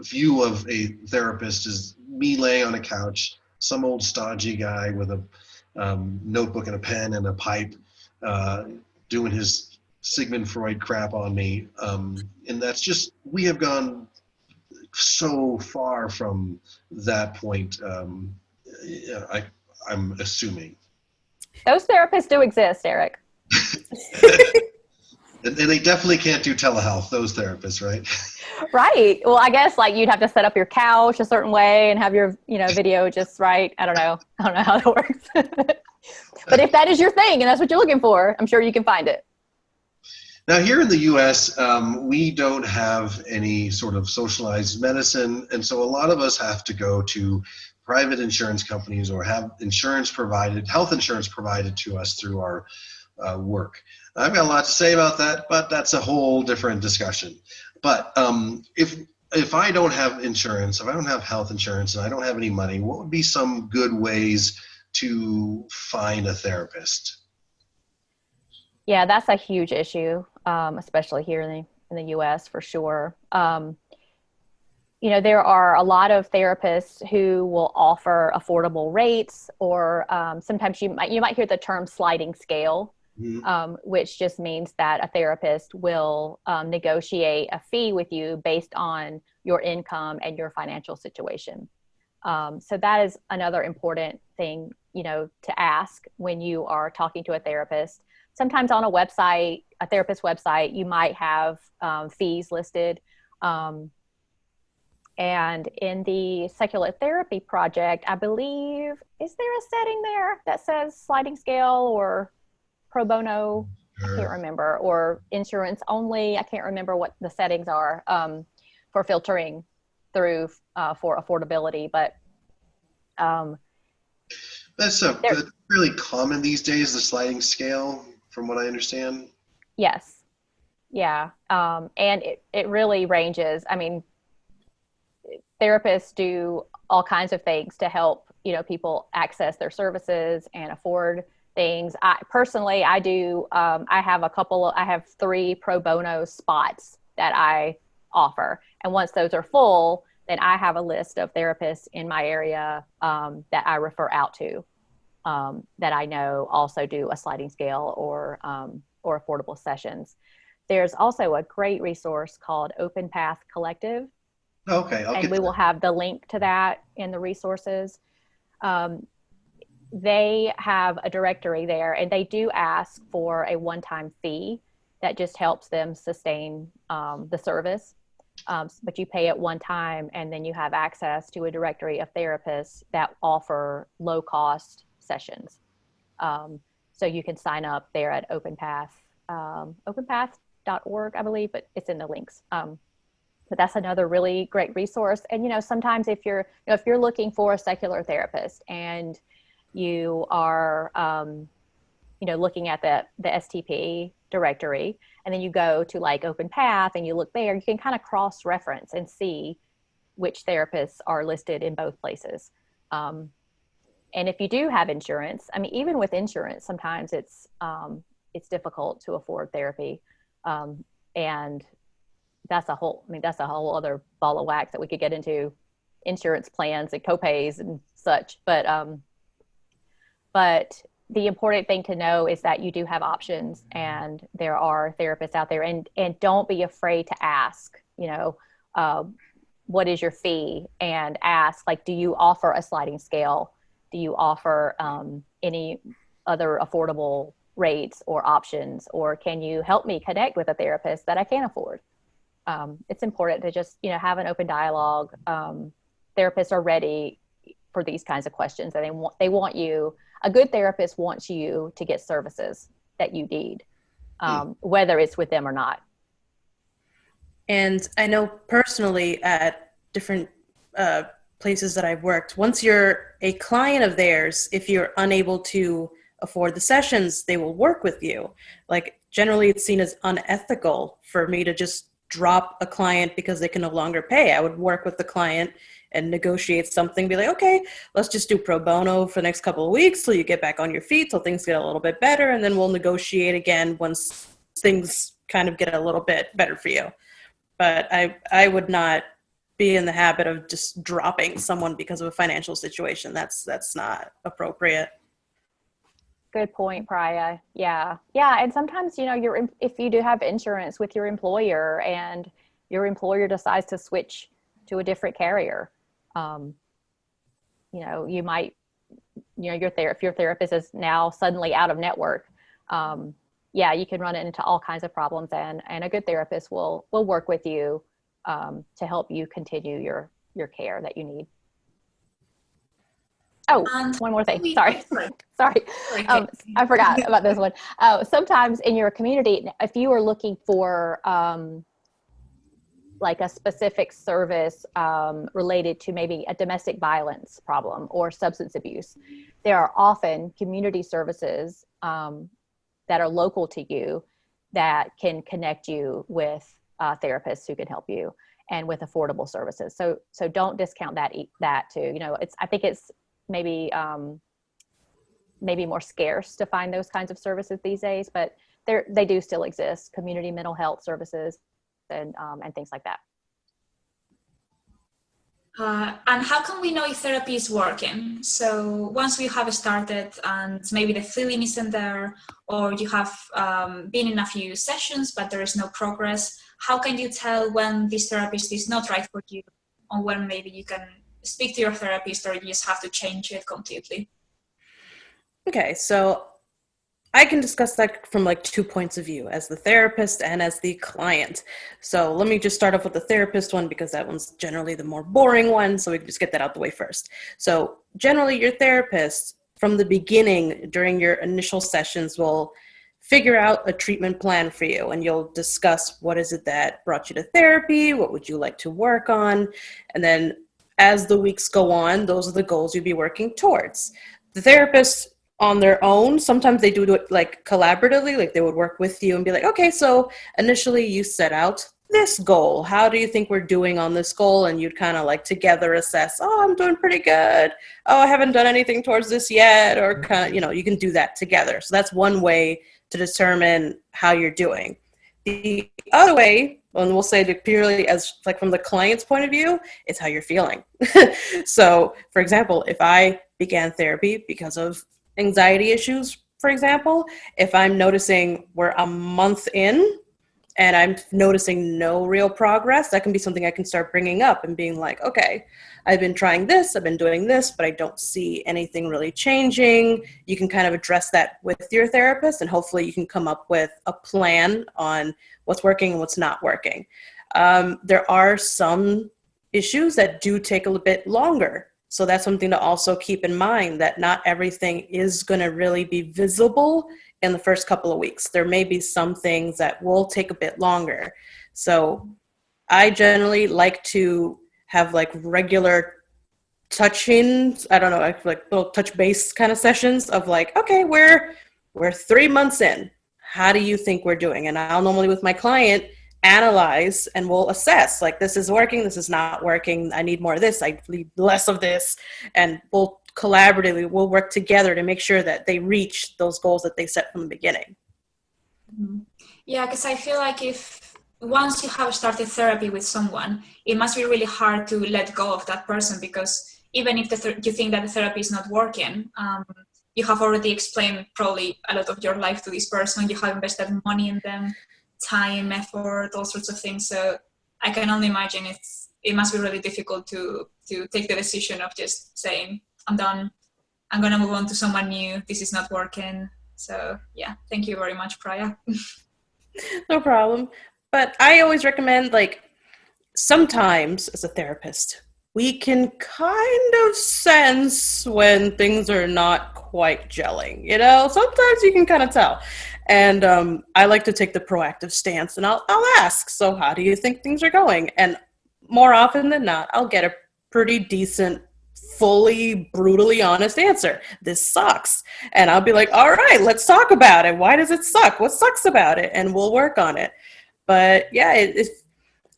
view of a therapist is me laying on a couch, some old stodgy guy with a notebook and a pen and a pipe, doing his Sigmund Freud crap on me. And that's just, we have gone so far from that point, I'm assuming. Those therapists do exist, Eric. And they definitely can't do telehealth, those therapists, right? Right. Well, I guess like you'd have to set up your couch a certain way and have your, video just right. I don't know how that works. But if that is your thing and that's what you're looking for, I'm sure you can find it. Now here in the US, we don't have any sort of socialized medicine. And so a lot of us have to go to private insurance companies or have health insurance provided to us through our work. I've got a lot to say about that, but that's a whole different discussion. But if I don't have insurance, if I don't have health insurance and I don't have any money, what would be some good ways to find a therapist? Yeah, that's a huge issue, especially here in the US for sure. There are a lot of therapists who will offer affordable rates, or sometimes you might hear the term sliding scale, which just means that a therapist will negotiate a fee with you based on your income and your financial situation. So that is another important thing, to ask when you are talking to a therapist. Sometimes on a therapist website, you might have fees listed. And in the Secular Therapy Project, I believe, is there a setting there that says sliding scale or pro bono? I can't remember, or insurance only. I can't remember what the settings are for filtering through for affordability, but that's really common these days, the sliding scale, from what I understand. Yes. Yeah. And it really ranges. I mean, therapists do all kinds of things to help, people access their services and afford things. I have 3 pro bono spots that I offer. And once those are full, then I have a list of therapists in my area that I refer out to that I know also do a sliding scale or affordable sessions. There's also a great resource called Open Path Collective. Okay. And we will have the link to that in the resources. They have a directory there, and they do ask for a one-time fee that just helps them sustain the service. But you pay it one time, and then you have access to a directory of therapists that offer low-cost sessions. So you can sign up there at OpenPath, openpath.org, I believe, but it's in the links. But that's another really great resource. And, sometimes if you're looking for a secular therapist and you are, looking at the STP directory, and then you go to like OpenPath and you look there, you can kind of cross-reference and see which therapists are listed in both places. And if you do have insurance, I mean, even with insurance, sometimes it's difficult to afford therapy. And that's a whole other ball of wax that we could get into, insurance plans and copays and such. But the important thing to know is that you do have options, and there are therapists out there, and don't be afraid to ask, what is your fee, and ask, like, do you offer a sliding scale? Do you offer any other affordable rates or options, or can you help me connect with a therapist that I can't afford? It's important to just, have an open dialogue. Therapists are ready for these kinds of questions, and they want you. A good therapist wants you to get services that you need, whether it's with them or not. And I know personally at different places that I've worked, once you're a client of theirs, if you're unable to afford the sessions, they will work with you. Like, generally it's seen as unethical for me to just drop a client because they can no longer pay. I would work with the client and negotiate something, be like, okay, let's just do pro bono for the next couple of weeks till you get back on your feet, till things get a little bit better, and then we'll negotiate again once things kind of get a little bit better for you. But I would not be in the habit of just dropping someone because of a financial situation. That's not appropriate. Good point, Praia. Yeah. And sometimes, if you do have insurance with your employer and your employer decides to switch to a different carrier, you might, if your therapist is now suddenly out of network, you can run into all kinds of problems, and a good therapist will work with you to help you continue your care that you need. Oh, one more thing. Sorry. I forgot about this one. Sometimes in your community, if you are looking for like a specific service related to maybe a domestic violence problem or substance abuse, there are often community services that are local to you that can connect you with therapists who can help you, and with affordable services. So don't discount that too. I think it's maybe more scarce to find those kinds of services these days, but they do still exist. Community mental health services and things like that. And how can we know if therapy is working? So once we have started and maybe the feeling isn't there, or you have been in a few sessions but there is no progress, how can you tell when this therapist is not right for you, or when maybe you can speak to your therapist, or you just have to change it completely? Okay, so I can discuss that from like 2 points of view, as the therapist and as the client. So let me just start off with the therapist one, because that one's generally the more boring one, so we can just get that out the way first. So generally your therapist from the beginning during your initial sessions will figure out a treatment plan for you, and you'll discuss what is it that brought you to therapy, what would you like to work on, and then as the weeks go on, those are the goals you'll be working towards. The therapist on their own, sometimes they do it like collaboratively, like they would work with you and be like, okay, so initially you set out this goal. How do you think we're doing on this goal? And you'd kind of like together assess, oh, I'm doing pretty good. Oh, I haven't done anything towards this yet. Or kind of, you can do that together. So that's one way to determine how you're doing. The other way, and we'll say that purely as like from the client's point of view, is how you're feeling. So for example, if I began therapy because of anxiety issues, for example, if I'm noticing we're a month in and I'm noticing no real progress, that can be something I can start bringing up and being like, okay, I've been trying this, I've been doing this, but I don't see anything really changing. You can kind of address that with your therapist, and hopefully you can come up with a plan on what's working and what's not working. There are some issues that do take a little bit longer So that's something to also keep in mind, that not everything is going to really be visible in the first couple of weeks. There may be some things that will take a bit longer. So I generally like to have like regular touch-ins, I don't know, like little touch base kind of sessions of like, okay, we're 3 months in. How do you think we're doing? And I'll normally with my client analyze and we'll assess, like, this is working, this is not working, I need more of this, I need less of this. And we'll collaboratively, we'll work together to make sure that they reach those goals that they set from the beginning. Yeah, because I feel like if once you have started therapy with someone, it must be really hard to let go of that person, because even if you think that the therapy is not working, you have already explained probably a lot of your life to this person. You have invested money in them, time, effort, all sorts of things. So I can only imagine it must be really difficult to take the decision of just saying, I'm done, I'm going to move on to someone new, this is not working. So yeah, thank you very much, Praia. No problem. But I always recommend, like, sometimes as a therapist, we can kind of sense when things are not quite gelling, you know? Sometimes you can kind of tell. And I like to take the proactive stance, and I'll ask, so how do you think things are going? And more often than not, I'll get a pretty decent, fully, brutally honest answer. This sucks. And I'll be like, all right, let's talk about it. Why does it suck? What sucks about it? And we'll work on it. But yeah,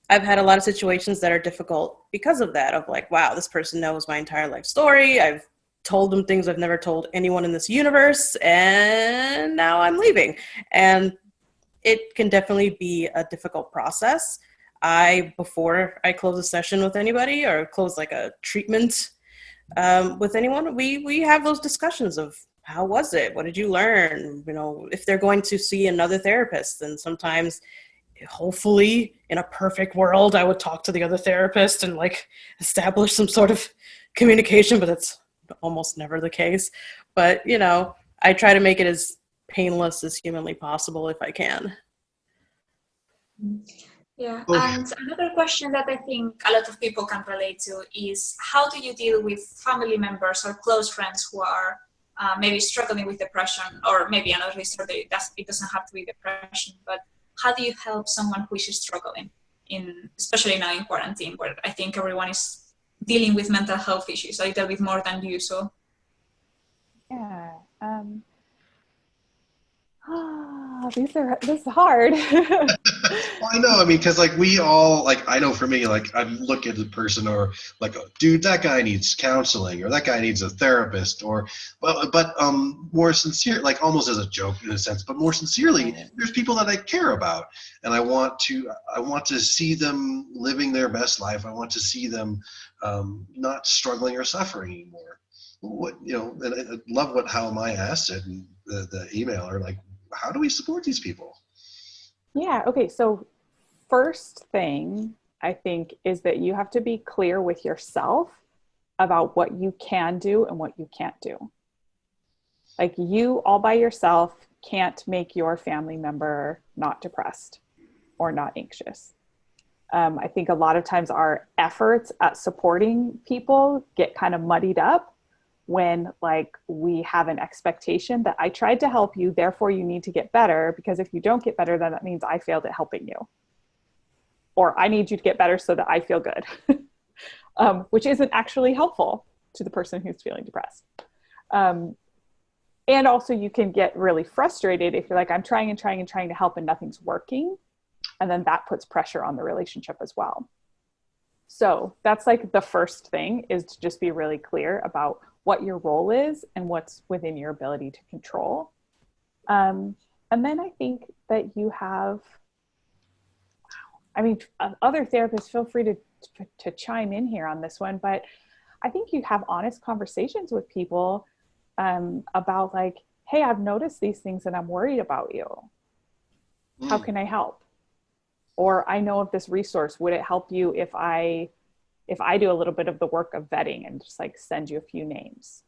I've had a lot of situations that are difficult because of that, of like, wow, this person knows my entire life story. I've told them things I've never told anyone in this universe, and now I'm leaving. And it can definitely be a difficult process. Before I close a session with anybody or close like a treatment with anyone, we have those discussions of, how was it? What did you learn? You know, if they're going to see another therapist, then sometimes, hopefully in a perfect world, I would talk to the other therapist and like establish some sort of communication, but that's almost never the case. But, you know, I try to make it as painless as humanly possible if I can. Yeah, and another question that I think a lot of people can relate to is, how do you deal with family members or close friends who are maybe struggling with depression, or maybe another disorder? It doesn't have to be depression, but how do you help someone who is struggling, especially now in quarantine, where I think everyone is dealing with mental health issues a little bit more than usual? Yeah. This is hard. Well, I know. I mean, because like we all, like, I know for me, like I look at the person, or like, dude, that guy needs counseling, or that guy needs a therapist, or but more sincere, like almost as a joke in a sense, but more sincerely, there's people that I care about, and I want to see them living their best life. I want to see them not struggling or suffering anymore. What, you know, and I love how Amaia asked it in the email, or like, how do we support these people? Yeah. Okay. So first thing I think is that you have to be clear with yourself about what you can do and what you can't do. Like, you all by yourself can't make your family member not depressed or not anxious. I think a lot of times our efforts at supporting people get kind of muddied up when, like, we have an expectation that I tried to help you, therefore you need to get better, because if you don't get better, then that means I failed at helping you. Or I need you to get better so that I feel good, which isn't actually helpful to the person who's feeling depressed. And also you can get really frustrated if you're like, I'm trying to help and nothing's working. And then that puts pressure on the relationship as well. So that's like the first thing, is to just be really clear about what your role is and what's within your ability to control. And then I think that you have, other therapists, feel free to chime in here on this one, but I think you have honest conversations with people about like, hey, I've noticed these things and I'm worried about you. How can I help? Or I know of this resource. Would it help you if I do a little bit of the work of vetting and just like send you a few names?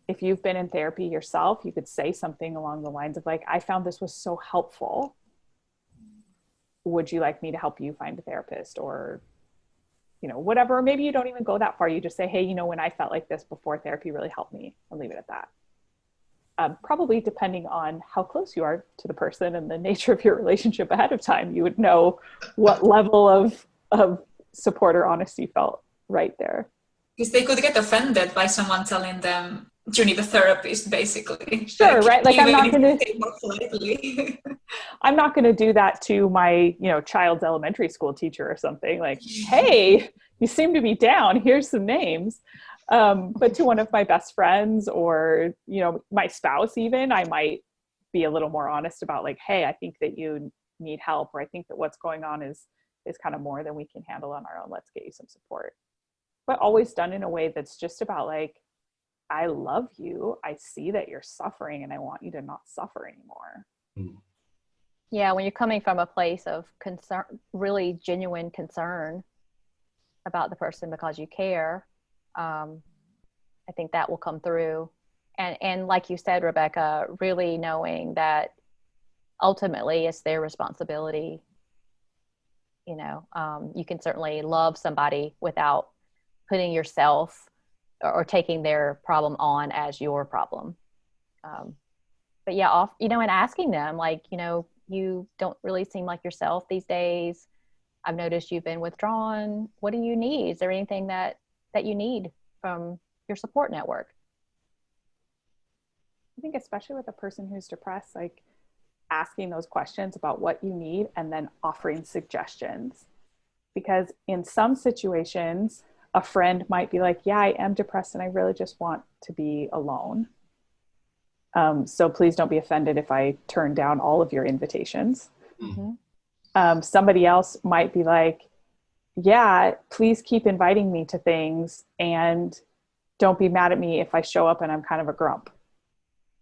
If you've been in therapy yourself, you could say something along the lines of like, I found this was so helpful. Would you like me to help you find a therapist? Or whatever. Maybe you don't even go that far. You just say, hey, when I felt like this before, therapy really helped me, and leave it at that. Probably depending on how close you are to the person and the nature of your relationship ahead of time, you would know what level of support or honesty felt right there. Because they could get offended by someone telling them you need a therapist, basically. Sure, right? Like I'm not going to more politely. I'm not going to do that to my, child's elementary school teacher or something. Like, hey, you seem to be down. Here's some names. But to one of my best friends or, my spouse even, I might be a little more honest about like, hey, I think that you need help, or I think that what's going on is kind of more than we can handle on our own. Let's get you some support. But always done in a way that's just about like, I love you. I see that you're suffering and I want you to not suffer anymore. Yeah, when you're coming from a place of concern, really genuine concern about the person because you care, I think that will come through. And like you said, Rebecca, really knowing that ultimately it's their responsibility. You can certainly love somebody without putting yourself or taking their problem on as your problem. But yeah, and asking them like, you don't really seem like yourself these days. I've noticed you've been withdrawn. What do you need? Is there anything that you need from your support network? I think especially with a person who's depressed, like asking those questions about what you need and then offering suggestions. Because in some situations, a friend might be like, yeah, I am depressed and I really just want to be alone. So please don't be offended if I turn down all of your invitations. Mm-hmm. Somebody else might be like, yeah, please keep inviting me to things and don't be mad at me if I show up and I'm kind of a grump.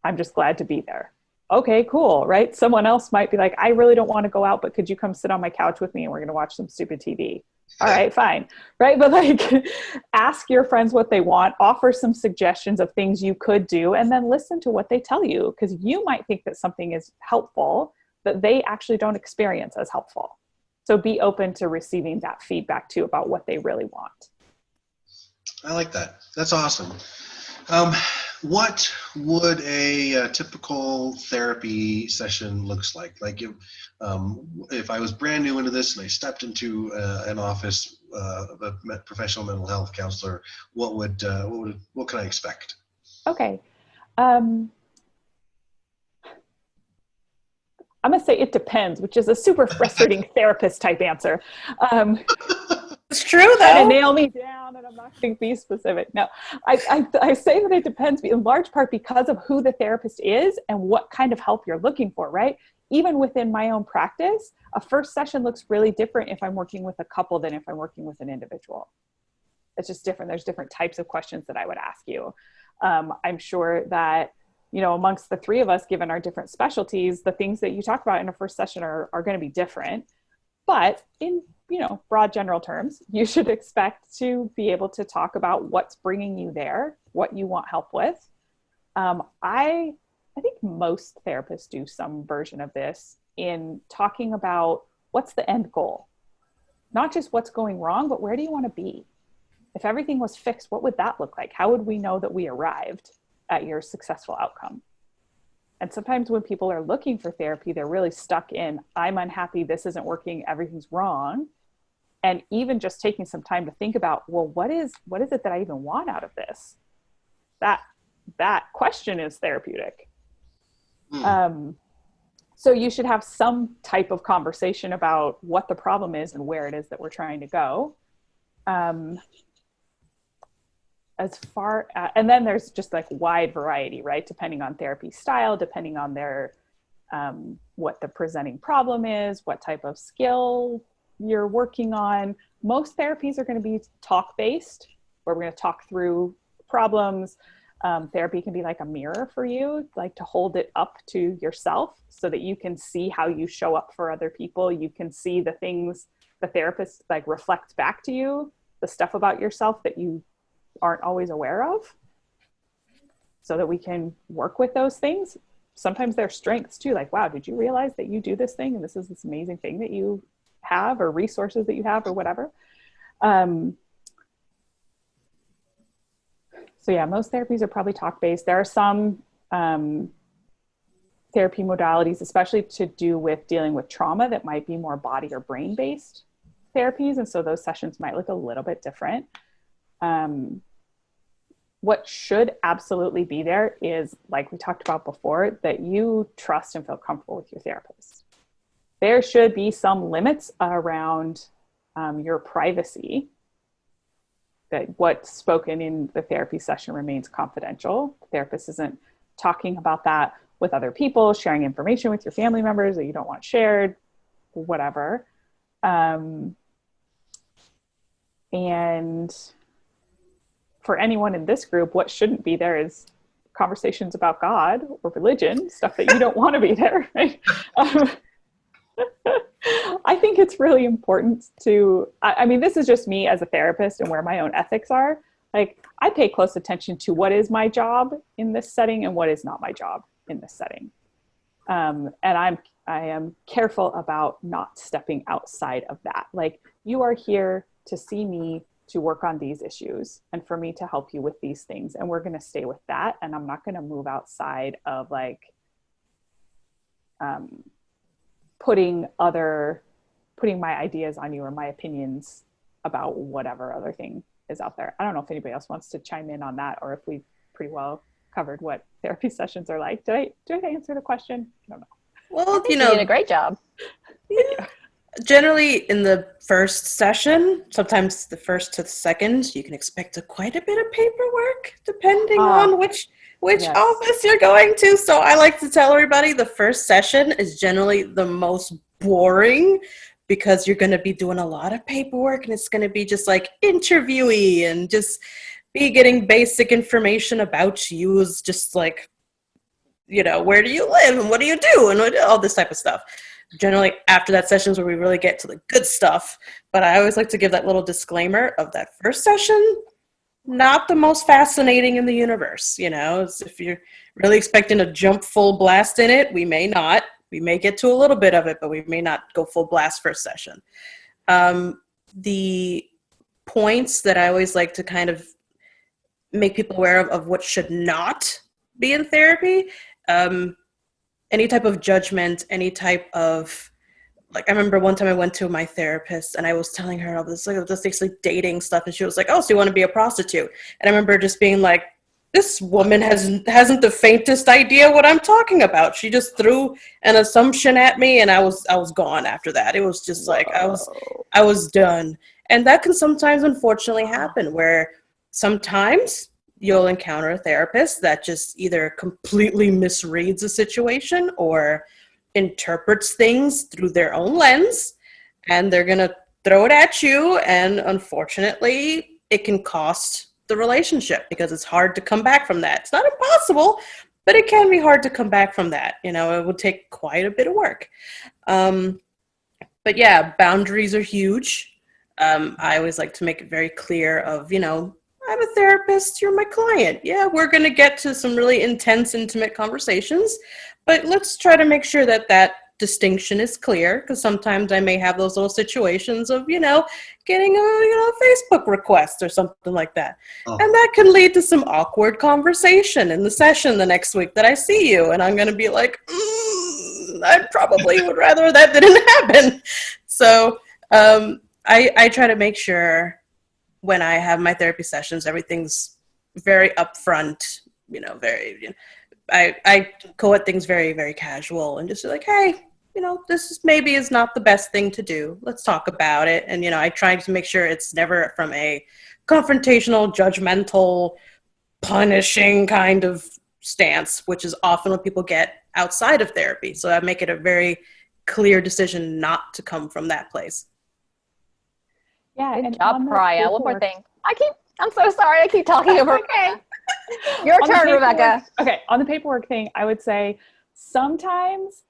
I'm just glad to be there. Okay, cool, right? Someone else might be like, I really don't want to go out, but could you come sit on my couch with me and we're going to watch some stupid TV? All right, fine, right? But like, ask your friends what they want, offer some suggestions of things you could do, and then listen to what they tell you, because you might think that something is helpful that they actually don't experience as helpful. So be open to receiving that feedback too about what they really want. I like that. That's awesome. What would a typical therapy session looks like? Like if I was brand new into this and I stepped into an office of a professional mental health counselor, what can I expect? Okay. I'm going to say it depends, which is a super frustrating therapist type answer. It's true though. Trying to nail me down, and I'm not going to be specific. No, I say that it depends in large part because of who the therapist is and what kind of help you're looking for, right? Even within my own practice, a first session looks really different if I'm working with a couple than if I'm working with an individual. It's just different. There's different types of questions that I would ask you. I'm sure that, amongst the three of us, given our different specialties, the things that you talk about in a first session are going to be different. But in broad general terms, you should expect to be able to talk about what's bringing you there, what you want help with. I think most therapists do some version of this in talking about what's the end goal, not just what's going wrong, but where do you want to be? If everything was fixed, what would that look like? How would we know that we arrived at your successful outcome? And sometimes when people are looking for therapy, they're really stuck in, I'm unhappy, this isn't working, everything's wrong. And even just taking some time to think about, well, what is it that I even want out of this? That question is therapeutic. So you should have some type of conversation about what the problem is and where it is that we're trying to go. And then there's just like wide variety, right? Depending on therapy style, depending on their, what the presenting problem is, what type of skill you're working on. Most therapies are going to be talk-based, where we're going to talk through problems. Therapy can be like a mirror for you, like to hold it up to yourself so that you can see how you show up for other people. You can see the things the therapist like reflects back to you, the stuff about yourself that you aren't always aware of, so that we can work with those things. Sometimes they're strengths too, like, wow, did you realize that you do this thing and this is this amazing thing that you have, or resources that you have, or whatever. So yeah, most therapies are probably talk-based. There are some therapy modalities, especially to do with dealing with trauma, that might be more body or brain-based therapies. And so those sessions might look a little bit different. What should absolutely be there is, like we talked about before, that you trust and feel comfortable with your therapist. There should be some limits around your privacy, that what's spoken in the therapy session remains confidential. The therapist isn't talking about that with other people, sharing information with your family members that you don't want shared, whatever. And for anyone in this group, what shouldn't be there is conversations about God or religion, stuff that you don't want to be there, right? I think it's really important to, I mean, this is just me as a therapist and where my own ethics are. Like, I pay close attention to what is my job in this setting and what is not my job in this setting. And I am careful about not stepping outside of that. Like, you are here to see me, to work on these issues, and for me to help you with these things. And we're going to stay with that. And I'm not going to move outside of like, putting my ideas on you or my opinions about whatever other thing is out there. I don't know if anybody else wants to chime in on that, or if we've pretty well covered what therapy sessions are like. Did I answer the question? I don't know. Well, You did a great job. generally in the first session, sometimes the first to the second, you can expect quite a bit of paperwork depending on which yes. office you're going to. So I like to tell everybody the first session is generally the most boring, because you're going to be doing a lot of paperwork, and it's going to be just like interviewee and just be getting basic information about you, is just like, you know, where do you live and what do you do and all this type of stuff. Generally after that session is where we really get to the good stuff. But I always like to give that little disclaimer of that first session, not the most fascinating in the universe. You know, if you're really expecting to jump full blast in it, we may not. We may get to a little bit of it, but we may not go full blast first session. The points that I always like to kind of make people aware of what should not be in therapy, any type of judgment, any type of, like, I remember one time I went to my therapist and I was telling her all this, like, this basically dating stuff, and she was like, "Oh, so you want to be a prostitute?" And I remember just being like, this woman hasn't the faintest idea what I'm talking about. She just threw an assumption at me, and I was gone after that. It was just like, I was done. And that can sometimes unfortunately happen, where sometimes you'll encounter a therapist that just either completely misreads a situation or interprets things through their own lens, and they're going to throw it at you. And unfortunately, it can cost the relationship, because it's hard to come back from that. It's not impossible, but it can be hard to come back from that. You know, it would take quite a bit of work. But yeah, boundaries are huge. I always like to make it very clear of, you know, I'm a therapist, you're my client. Yeah, we're going to get to some really intense, intimate conversations, but let's try to make sure that that distinction is clear, because sometimes I may have those little situations of, you know, getting a Facebook request or something like that. Oh. And that can lead to some awkward conversation in the session the next week that I see you, and I'm going to be like, I probably would rather that didn't happen. So I try to make sure when I have my therapy sessions, everything's very upfront, you know, very, you know, I go at things very, very casual, and just be like, hey, you know, this maybe is not the best thing to do. Let's talk about it. And, you know, I try to make sure it's never from a confrontational, judgmental, punishing kind of stance, which is often what people get outside of therapy. So I make it a very clear decision not to come from that place. Yeah, good job, Praia. One more thing. I'm so sorry. I keep talking over. Okay. Your turn, Rebecca. Okay, on the paperwork thing, I would say sometimes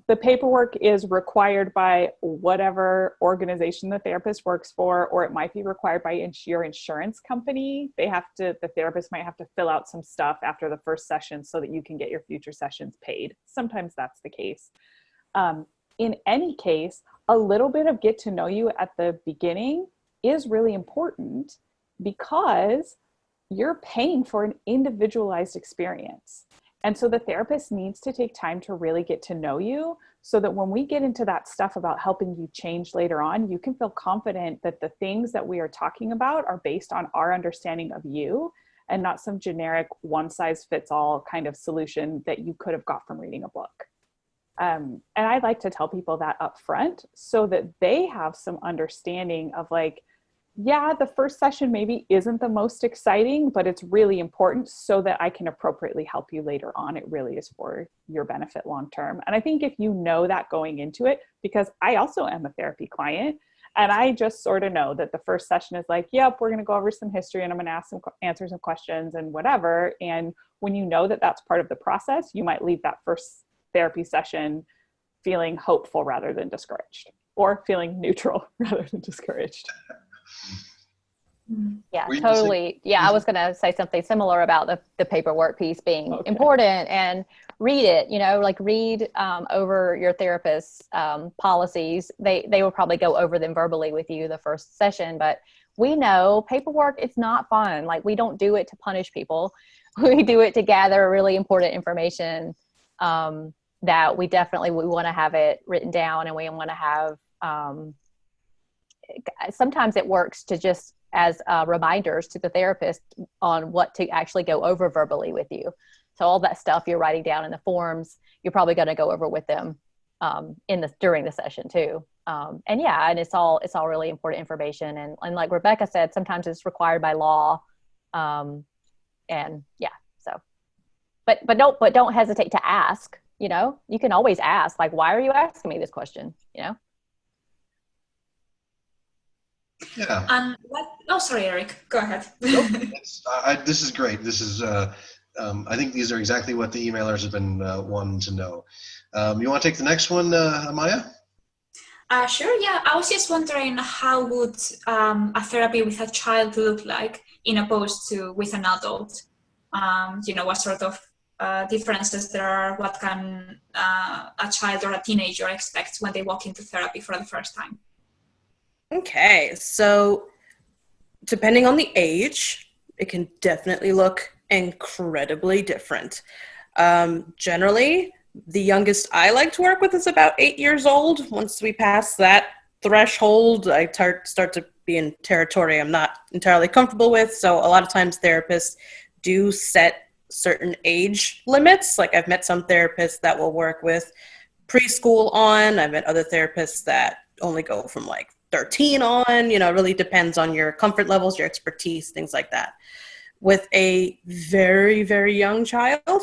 the paperwork is required by whatever organization the therapist works for, or it might be required by your insurance company. The therapist might have to fill out some stuff after the first session so that you can get your future sessions paid. Sometimes that's the case. In any case, a little bit of get to know you at the beginning is really important because you're paying for an individualized experience. And so the therapist needs to take time to really get to know you so that when we get into that stuff about helping you change later on, you can feel confident that the things that we are talking about are based on our understanding of you and not some generic one-size-fits-all kind of solution that you could have got from reading a book. And I like to tell people that up front so that they have some understanding of like, yeah, the first session maybe isn't the most exciting, but it's really important so that I can appropriately help you later on. It really is for your benefit long-term. And I think if you know that going into it, because I also am a therapy client, and I just sort of know that the first session is like, yep, we're going to go over some history and I'm going to answer some questions and whatever. And when you know that that's part of the process, you might leave that first therapy session feeling hopeful rather than discouraged, or feeling neutral rather than discouraged. Yeah, totally. Yeah, I was going to say something similar about the paperwork piece being important, and read it, like read over your therapist's policies. They will probably go over them verbally with you the first session, but we know paperwork, it's not fun. Like, we don't do it to punish people. We do it to gather really important information that we want to have it written down, and we want to have, sometimes it works to just as reminders to the therapist on what to actually go over verbally with you. So all that stuff you're writing down in the forms, you're probably going to go over with them during the session too. And it's all really important information. And like Rebecca said, sometimes it's required by law. But don't hesitate to ask. You can always ask, like, why are you asking me this question? Yeah. Sorry, Eric. Go ahead. This is great. This is, I think these are exactly what the emailers have been wanting to know. You want to take the next one, Amaia? Sure, yeah. I was just wondering, how would a therapy with a child look like in opposed to with an adult? What sort of differences there are? What can a child or a teenager expect when they walk into therapy for the first time? Okay, so depending on the age, it can definitely look incredibly different. Generally, the youngest I like to work with is about 8 years old. Once we pass that threshold, I start to be in territory I'm not entirely comfortable with. So a lot of times therapists do set certain age limits. Like, I've met some therapists that will work with preschool on. I've met other therapists that only go from like 13 on, it really depends on your comfort levels, your expertise, things like that. With a very, very young child,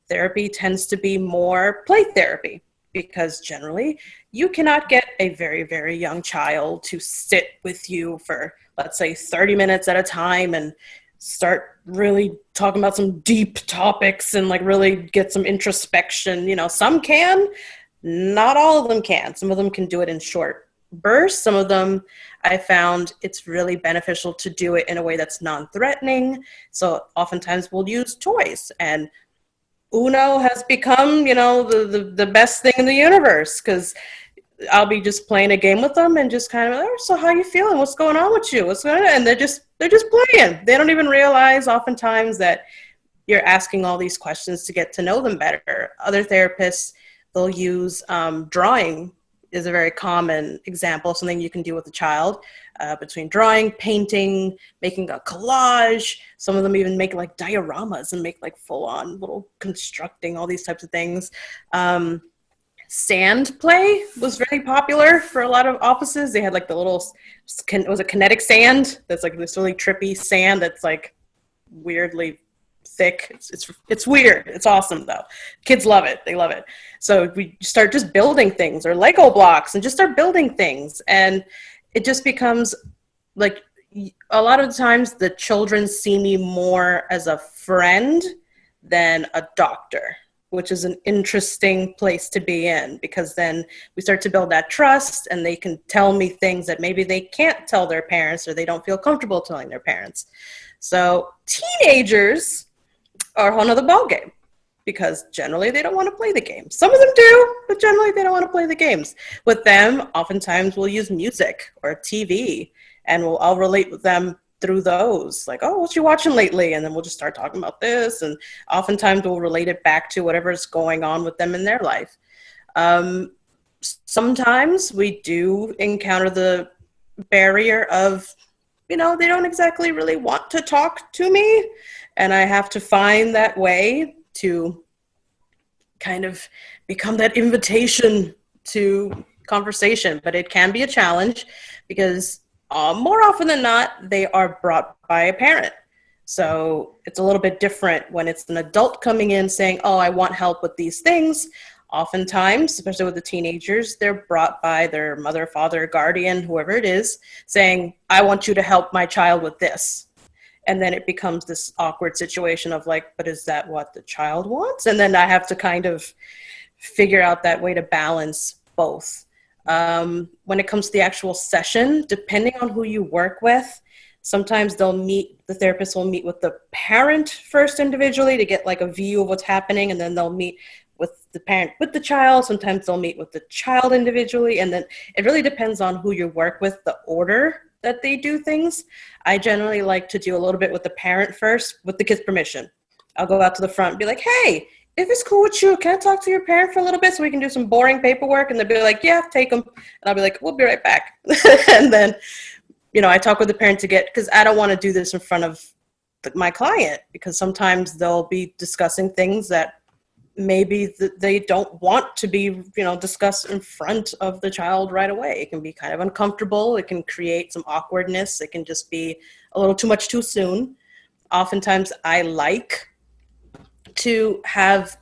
therapy tends to be more play therapy, because generally you cannot get a very, very young child to sit with you for, let's say, 30 minutes at a time and start really talking about some deep topics and like really get some introspection. Some can, not all of them can. Some of them can do it in short bursts. Some of them, I found it's really beneficial to do it in a way that's non-threatening. So oftentimes we'll use toys, and Uno has become, the best thing in the universe, because I'll be just playing a game with them and just kind of, so how you feeling? What's going on with you? What's going on? And they're just playing. They don't even realize oftentimes that you're asking all these questions to get to know them better. Other therapists, they'll use drawing is a very common example of something you can do with a child, between drawing, painting, making a collage. Some of them even make like dioramas and make like full-on little constructing, all these types of things. Sand play was very popular for a lot of offices. They had like the little, was it kinetic sand? That's like this really trippy sand that's like weirdly thick. It's weird. It's awesome though. Kids love it. They love it. So we start just building things, or Lego blocks, and just start building things. And it just becomes like, a lot of the times the children see me more as a friend than a doctor, which is an interesting place to be in, because then we start to build that trust, and they can tell me things that maybe they can't tell their parents, or they don't feel comfortable telling their parents. So teenagers are a whole nother ballgame, because generally they don't want to play the games. Some of them do, but generally they don't want to play the games. With them, oftentimes we'll use music or TV, and I'll relate with them through those, like, oh, what you watching lately? And then we'll just start talking about this, and oftentimes we'll relate it back to whatever's going on with them in their life. Sometimes we do encounter the barrier of, they don't exactly really want to talk to me, and I have to find that way to kind of become that invitation to conversation. But it can be a challenge because more often than not, they are brought by a parent. So it's a little bit different when it's an adult coming in saying, oh, I want help with these things. Oftentimes, especially with the teenagers, they're brought by their mother, father, guardian, whoever it is, saying, I want you to help my child with this. And then it becomes this awkward situation of like, but is that what the child wants? And then I have to kind of figure out that way to balance both. When it comes to the actual session, depending on who you work with, sometimes the therapist will meet with the parent first individually to get like a view of what's happening, and then they'll meet with the parent with the child. Sometimes they'll meet with the child individually, and then it really depends on who you work with, the order that they do things. I generally like to do a little bit with the parent first, with the kid's permission. I'll go out to the front and be like, hey, if it's cool with you, can I talk to your parent for a little bit so we can do some boring paperwork? And they'll be like, yeah, take them. And I'll be like, we'll be right back. And then, I talk with the parent because I don't want to do this in front of my client, because sometimes they'll be discussing things that maybe they don't want to be, discussed in front of the child right away. It can be kind of uncomfortable. It can create some awkwardness. It can just be a little too much too soon. Oftentimes I like to have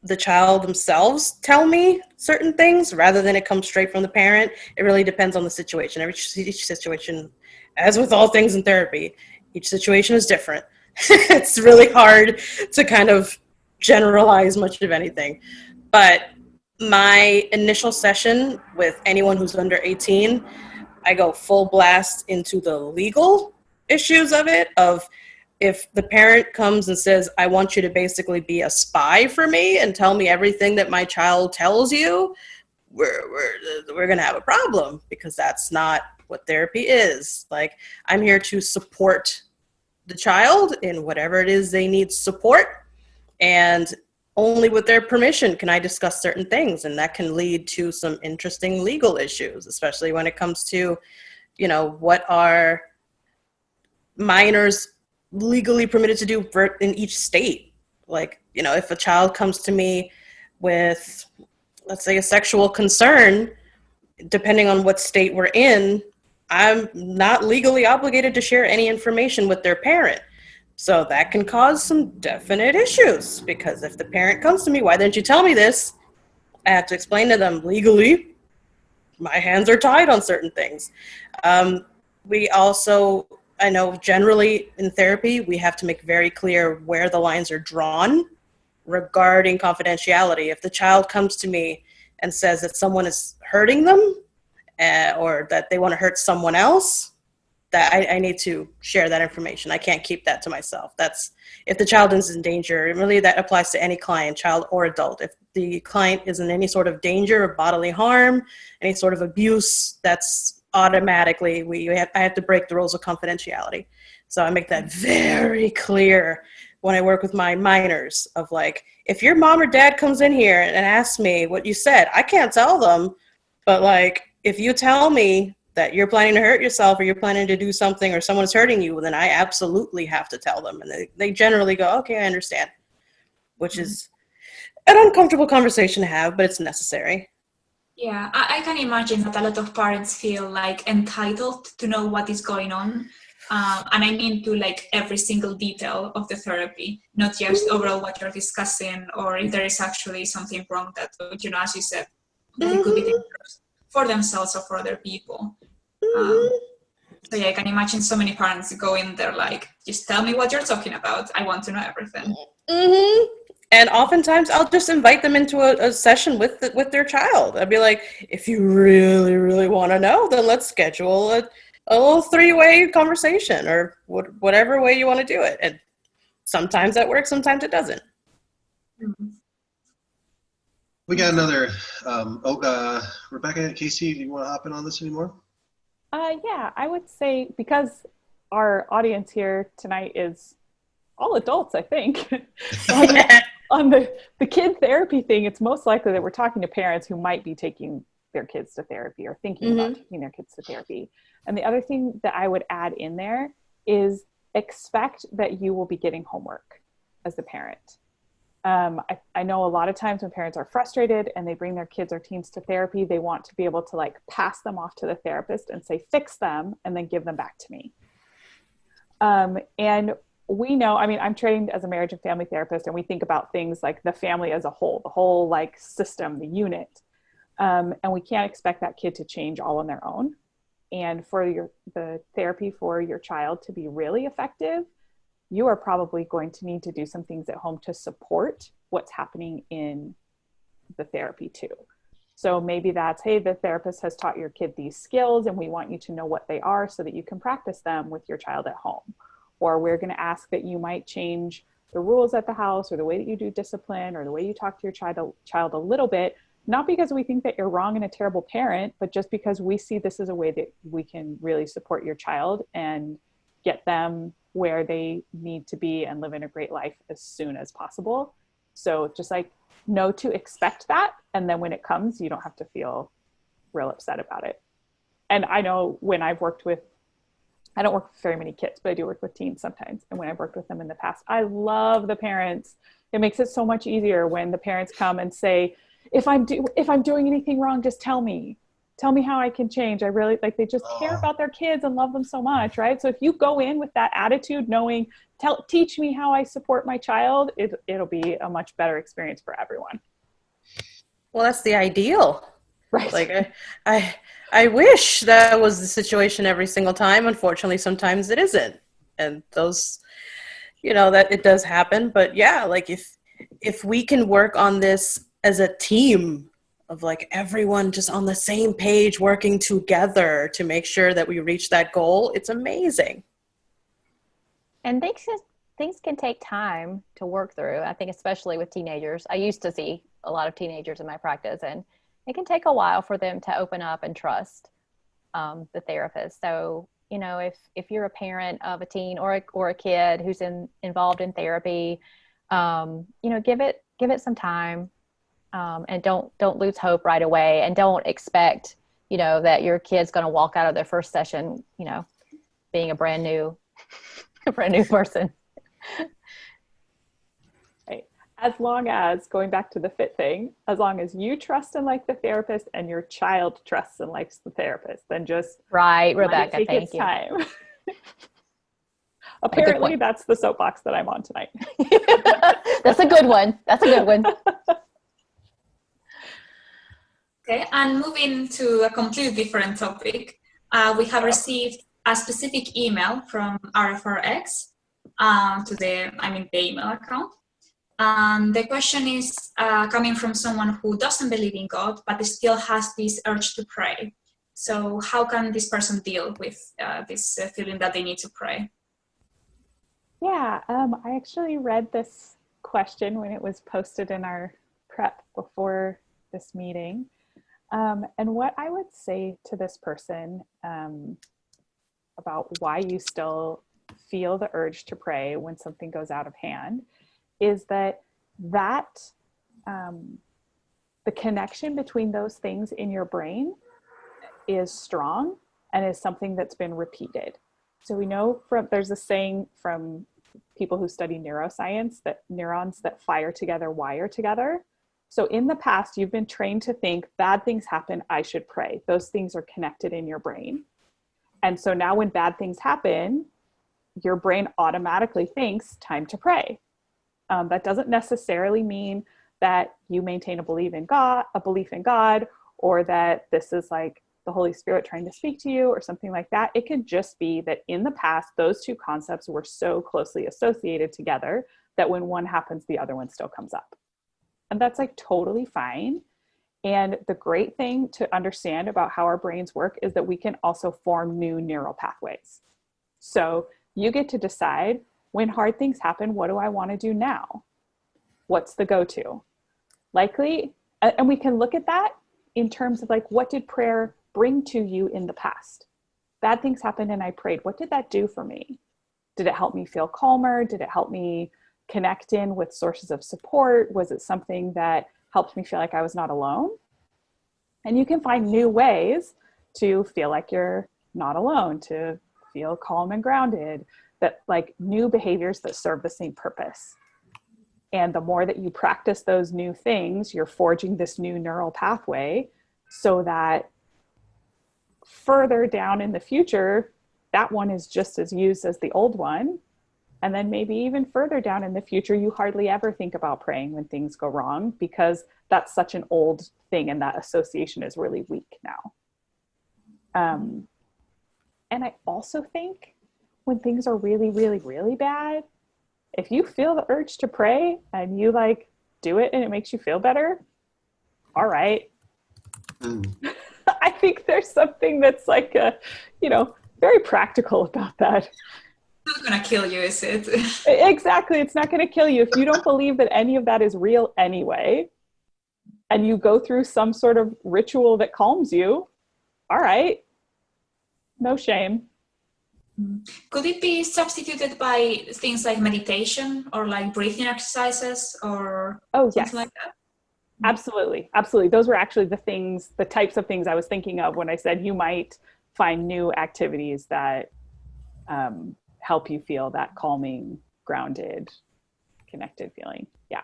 the child themselves tell me certain things rather than it come straight from the parent. It really depends on the situation. Each situation, as with all things in therapy, each situation is different. It's really hard to kind of generalize much of anything. But my initial session with anyone who's under 18, I go full blast into the legal issues of it, of if the parent comes and says, I want you to basically be a spy for me and tell me everything that my child tells you, we're going to have a problem, because that's not what therapy is. Like, I'm here to support the child in whatever it is they need support, and only with their permission can I discuss certain things. And that can lead to some interesting legal issues, especially when it comes to, what are minors legally permitted to do in each state. Like, if a child comes to me with, let's say, a sexual concern, depending on what state we're in, I'm not legally obligated to share any information with their parent. So that can cause some definite issues, because if the parent comes to me, why didn't you tell me this? I have to explain to them legally, my hands are tied on certain things. We also, I know generally in therapy, we have to make very clear where the lines are drawn regarding confidentiality. If the child comes to me and says that someone is hurting them or that they want to hurt someone else, that I need to share that information. I can't keep that to myself. That's if the child is in danger. And really that applies to any client, child or adult. If the client is in any sort of danger of bodily harm, any sort of abuse, that's automatically, I have to break the rules of confidentiality. So I make that very clear when I work with my minors, of like, if your mom or dad comes in here and asks me what you said, I can't tell them, but like, if you tell me that you're planning to hurt yourself or you're planning to do something or someone's hurting you, then I absolutely have to tell them. And they generally go, okay, I understand, which is an uncomfortable conversation to have, but it's necessary. Yeah, I can imagine that a lot of parents feel like entitled to know what is going on. And I mean to like every single detail of the therapy, not just overall what you're discussing, or if there is actually something wrong that, as you said, that it could be dangerous for themselves or for other people. So yeah, I can imagine so many parents go in there like, just tell me what you're talking about. I want to know everything. Mm-hmm. And oftentimes I'll just invite them into a session with their child. I'd be like, if you really, really want to know, then let's schedule a little 3-way conversation, or whatever way you want to do it. And sometimes that works, sometimes it doesn't. We got another, Rebecca, Kayce, do you want to hop in on this anymore? Yeah, I would say because our audience here tonight is all adults, I think. on the kid therapy thing, it's most likely that we're talking to parents who might be taking their kids to therapy or thinking about taking their kids to therapy. And the other thing that I would add in there is expect that you will be getting homework as the parent. I know a lot of times when parents are frustrated and they bring their kids or teens to therapy, they want to be able to like pass them off to the therapist and say, fix them, and then give them back to me. And we know, I mean, I'm trained as a marriage and family therapist, and we think about things like the family as a whole, the whole like system, the unit. And we can't expect that kid to change all on their own. And for the therapy for your child to be really effective, you are probably going to need to do some things at home to support what's happening in the therapy too. So maybe that's, hey, the therapist has taught your kid these skills and we want you to know what they are so that you can practice them with your child at home. Or we're going to ask that you might change the rules at the house or the way that you do discipline or the way you talk to your child a little bit, not because we think that you're wrong and a terrible parent, but just because we see this as a way that we can really support your child and get them where they need to be and live in a great life as soon as possible. So just like know to expect that. And then when it comes, you don't have to feel real upset about it. And I know when I've worked with, I don't work with very many kids, but I do work with teens sometimes. And when I've worked with them in the past, I love the parents. It makes it so much easier when the parents come and say, if I'm doing anything wrong, just tell me how I can change. I really like, they just care about their kids and love them so much. Right. So if you go in with that attitude, knowing, teach me how I support my child, it'll be a much better experience for everyone. Well, that's the ideal. Right. Like I wish that was the situation every single time. Unfortunately, sometimes it isn't. And those, that it does happen. But yeah, like if we can work on this as a team of like everyone just on the same page working together to make sure that we reach that goal, it's amazing. And things can take time to work through. I think especially with teenagers. I used to see a lot of teenagers in my practice, and it can take a while for them to open up and trust the therapist. So, if you're a parent of a teen or a kid who's involved in therapy, give it some time. And don't lose hope right away, and don't expect, that your kid's going to walk out of their first session, being a brand new person. Right. As long as, going back to the fit thing, as long as you trust and like the therapist and your child trusts and likes the therapist, then just right, Rebecca, thank you. Time. Apparently that's the soapbox that I'm on tonight. That's a good one. Okay, and moving to a completely different topic, we have received a specific email from RfRx to the email account. The question is coming from someone who doesn't believe in God, but still has this urge to pray. So how can this person deal with this feeling that they need to pray? Yeah, I actually read this question when it was posted in our prep before this meeting. And what I would say to this person about why you still feel the urge to pray when something goes out of hand is that the connection between those things in your brain is strong and is something that's been repeated. So we know there's a saying from people who study neuroscience that neurons that fire together wire together. So in the past, you've been trained to think bad things happen, I should pray. Those things are connected in your brain. And so now when bad things happen, your brain automatically thinks time to pray. That doesn't necessarily mean that you maintain a belief in God, or that this is like the Holy Spirit trying to speak to you or something like that. It could just be that in the past, those two concepts were so closely associated together that when one happens, the other one still comes up. And that's like totally fine. And the great thing to understand about how our brains work is that we can also form new neural pathways. So you get to decide, when hard things happen, what do I want to do now? What's the go-to? Likely, and we can look at that in terms of like, what did prayer bring to you in the past? bad things happened and I prayed. What did that do for me? Did it help me feel calmer? Did it help me connect in with sources of support? Was it something that helped me feel like I was not alone? And you can find new ways to feel like you're not alone, to feel calm and grounded, that like new behaviors that serve the same purpose. And the more that you practice those new things, you're forging this new neural pathway so that further down in the future, that one is just as used as the old one. And then maybe even further down in the future, you hardly ever think about praying when things go wrong because that's such an old thing and that association is really weak now. And I also think when things are really, really, really bad, if you feel the urge to pray and you like do it and it makes you feel better, all right. I think there's something that's like very practical about that. It's not gonna kill you, is it? Exactly. It's not going to kill you. If you don't believe that any of that is real anyway, and you go through some sort of ritual that calms you, all right. No shame. Could it be substituted by things like meditation or like breathing exercises or something like that? Absolutely. Absolutely. Those were actually the types of things I was thinking of when I said you might find new activities that help you feel that calming, grounded, connected feeling. Yeah.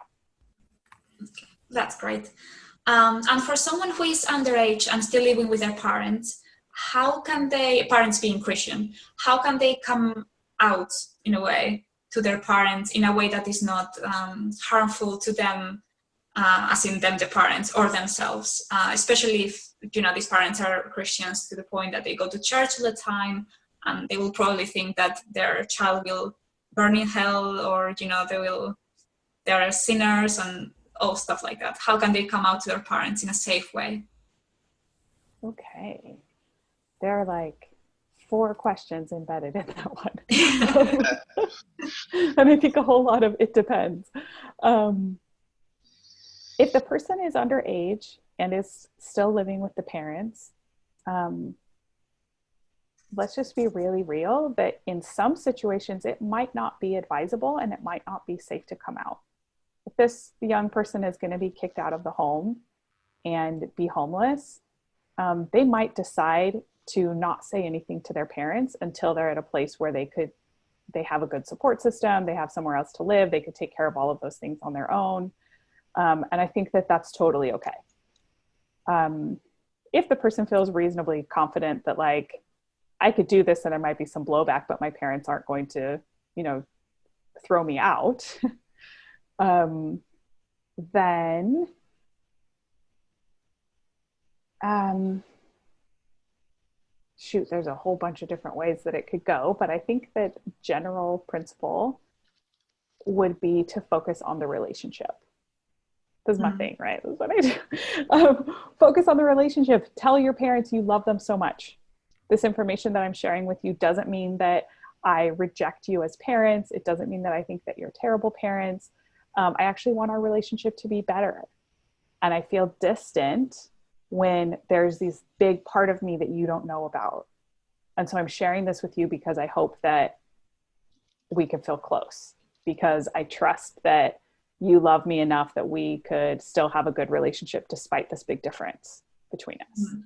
Okay. That's great. And for someone who is underage and still living with their parents, how can they, parents being Christian, how can they come out in a way to their parents in a way that is not harmful to them, as in them, the parents, or themselves, especially if, these parents are Christians to the point that they go to church all the time and they will probably think that their child will burn in hell or, they are sinners and all stuff like that. How can they come out to their parents in a safe way? Okay. There are like 4 questions embedded in that one. And I think a whole lot of it depends. If the person is underage and is still living with the parents, let's just be really real that in some situations it might not be advisable and it might not be safe to come out. If this young person is going to be kicked out of the home and be homeless, they might decide to not say anything to their parents until they're at a place where they have a good support system, they have somewhere else to live, they could take care of all of those things on their own. And I think that that's totally okay. If the person feels reasonably confident that like, I could do this and there might be some blowback, but my parents aren't going to, throw me out, then there's a whole bunch of different ways that it could go, but I think that general principle would be to focus on the relationship. This is my thing, right? This is what I do. Focus on the relationship. Tell your parents you love them so much. This information that I'm sharing with you doesn't mean that I reject you as parents. It doesn't mean that I think that you're terrible parents. I actually want our relationship to be better. And I feel distant when there's this big part of me that you don't know about. And so I'm sharing this with you because I hope that we can feel close, because I trust that you love me enough that we could still have a good relationship despite this big difference between us.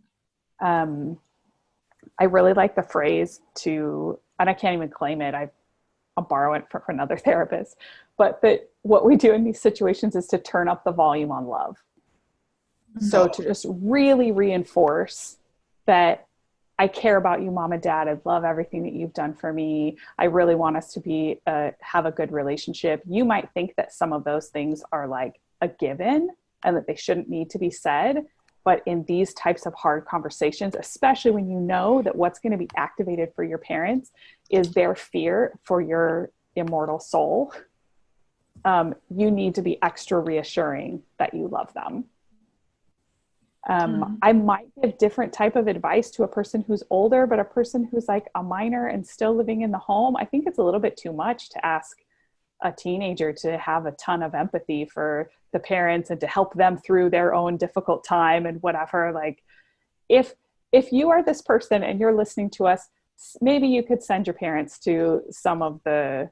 I really like the phrase and I can't even claim it, I'll borrow it from another therapist, but that what we do in these situations is to turn up the volume on love. So to just really reinforce that I care about you, mom and dad. I love everything that you've done for me. I really want us to have a good relationship. You might think that some of those things are like a given and that they shouldn't need to be said. But in these types of hard conversations, especially when you know that what's going to be activated for your parents is their fear for your immortal soul, you need to be extra reassuring that you love them. I might give different type of advice to a person who's older, but a person who's like a minor and still living in the home, I think it's a little bit too much to ask a teenager to have a ton of empathy for the parents and to help them through their own difficult time and whatever. Like if you are this person and you're listening to us, maybe you could send your parents to some of the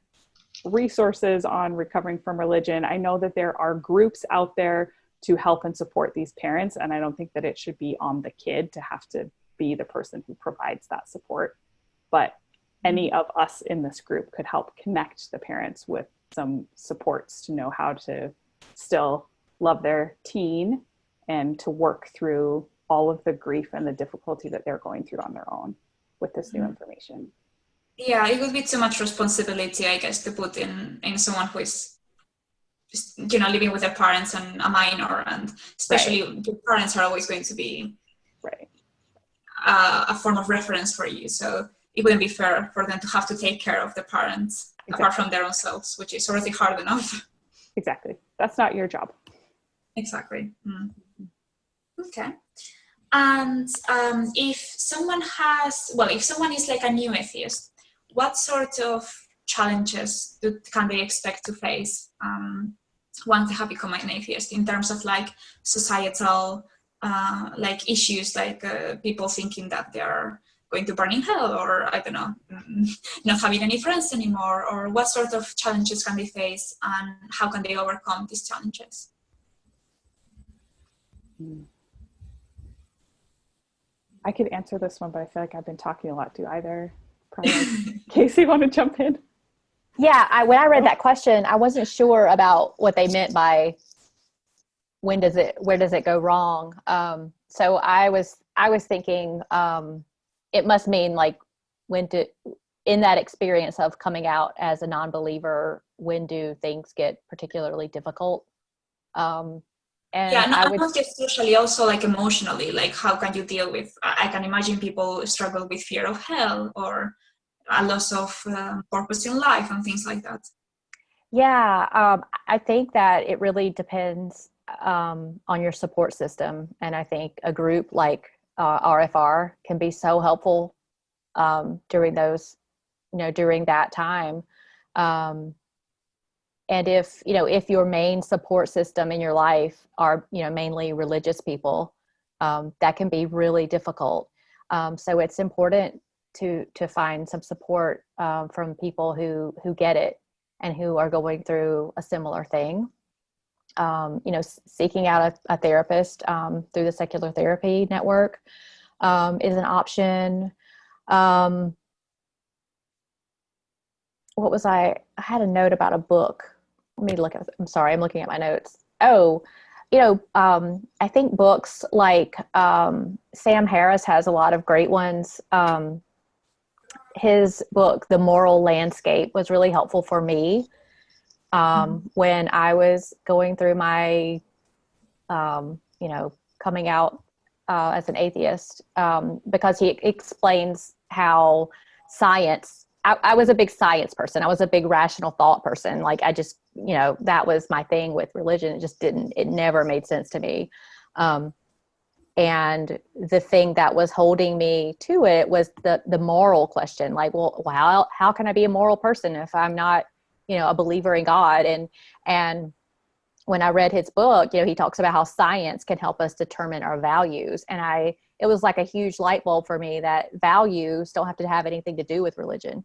resources on recovering from religion. I know that there are groups out there to help and support these parents, and I don't think that it should be on the kid to have to be the person who provides that support. But any of us in this group could help connect the parents with some supports to know how to still love their teen and to work through all of the grief and the difficulty that they're going through on their own with this new information. Yeah, it would be too much responsibility, I guess, to put in someone who is, you know, living with their parents and a minor, and especially your parents are always going to be a form of reference for you. So it wouldn't be fair for them to have to take care of the parents apart from their own selves, which is already hard enough. Exactly. That's not your job. Exactly. Okay. And if someone is like a new atheist, what sort of challenges can they expect to face once they have become an atheist, in terms of like societal like issues, like people thinking that they're going to burn in hell, or I don't know, not having any friends anymore, or what sort of challenges can they face and how can they overcome these challenges? I could answer this one, but I feel like I've been talking a lot. Do either Kayce want to jump in? Yeah, when I read that question, I wasn't sure about what they meant by where does it go wrong. So I was thinking it must mean like in that experience of coming out as a non-believer, when do things get particularly difficult? And yeah, not just socially, also like emotionally, like how can you deal with, I can imagine people struggle with fear of hell or a loss of purpose in life and things like that. Yeah, I think that it really depends on your support system. And I think a group like RFR can be so helpful during that time. And if your main support system in your life are, mainly religious people, that can be really difficult. So it's important to find some support from people who get it and who are going through a similar thing. Seeking out a therapist through the Secular Therapy Network is an option. I had a note about a book. Let me look at, I'm sorry, I'm looking at my notes. I think books like Sam Harris has a lot of great ones. His book, The Moral Landscape, was really helpful for me when I was going through my, coming out as an atheist, because he explains how science, I was a big science person. I was a big rational thought person. Like I just, that was my thing with religion. It never made sense to me. And the thing that was holding me to it was the moral question. Like, well, how can I be a moral person if I'm not, a believer in God? And when I read his book, he talks about how science can help us determine our values. And it was like a huge light bulb for me that values don't have to have anything to do with religion.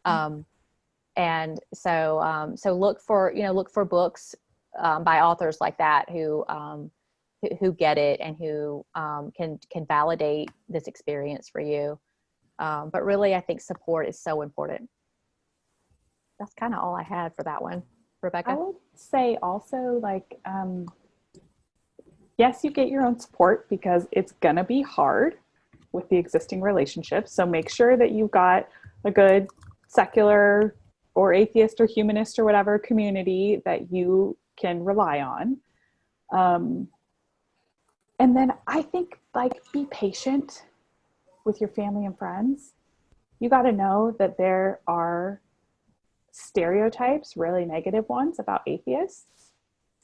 And so look for books by authors like that who get it and who can validate this experience for you. But really, I think support is so important. That's kind of all I had for that one. Rebecca? I would say also, like, yes, you get your own support because it's going to be hard with the existing relationship. So make sure that you've got a good secular or atheist or humanist or whatever community that you can rely on. And then I think, like, be patient with your family and friends. You got to know that there are stereotypes, really negative ones, about atheists.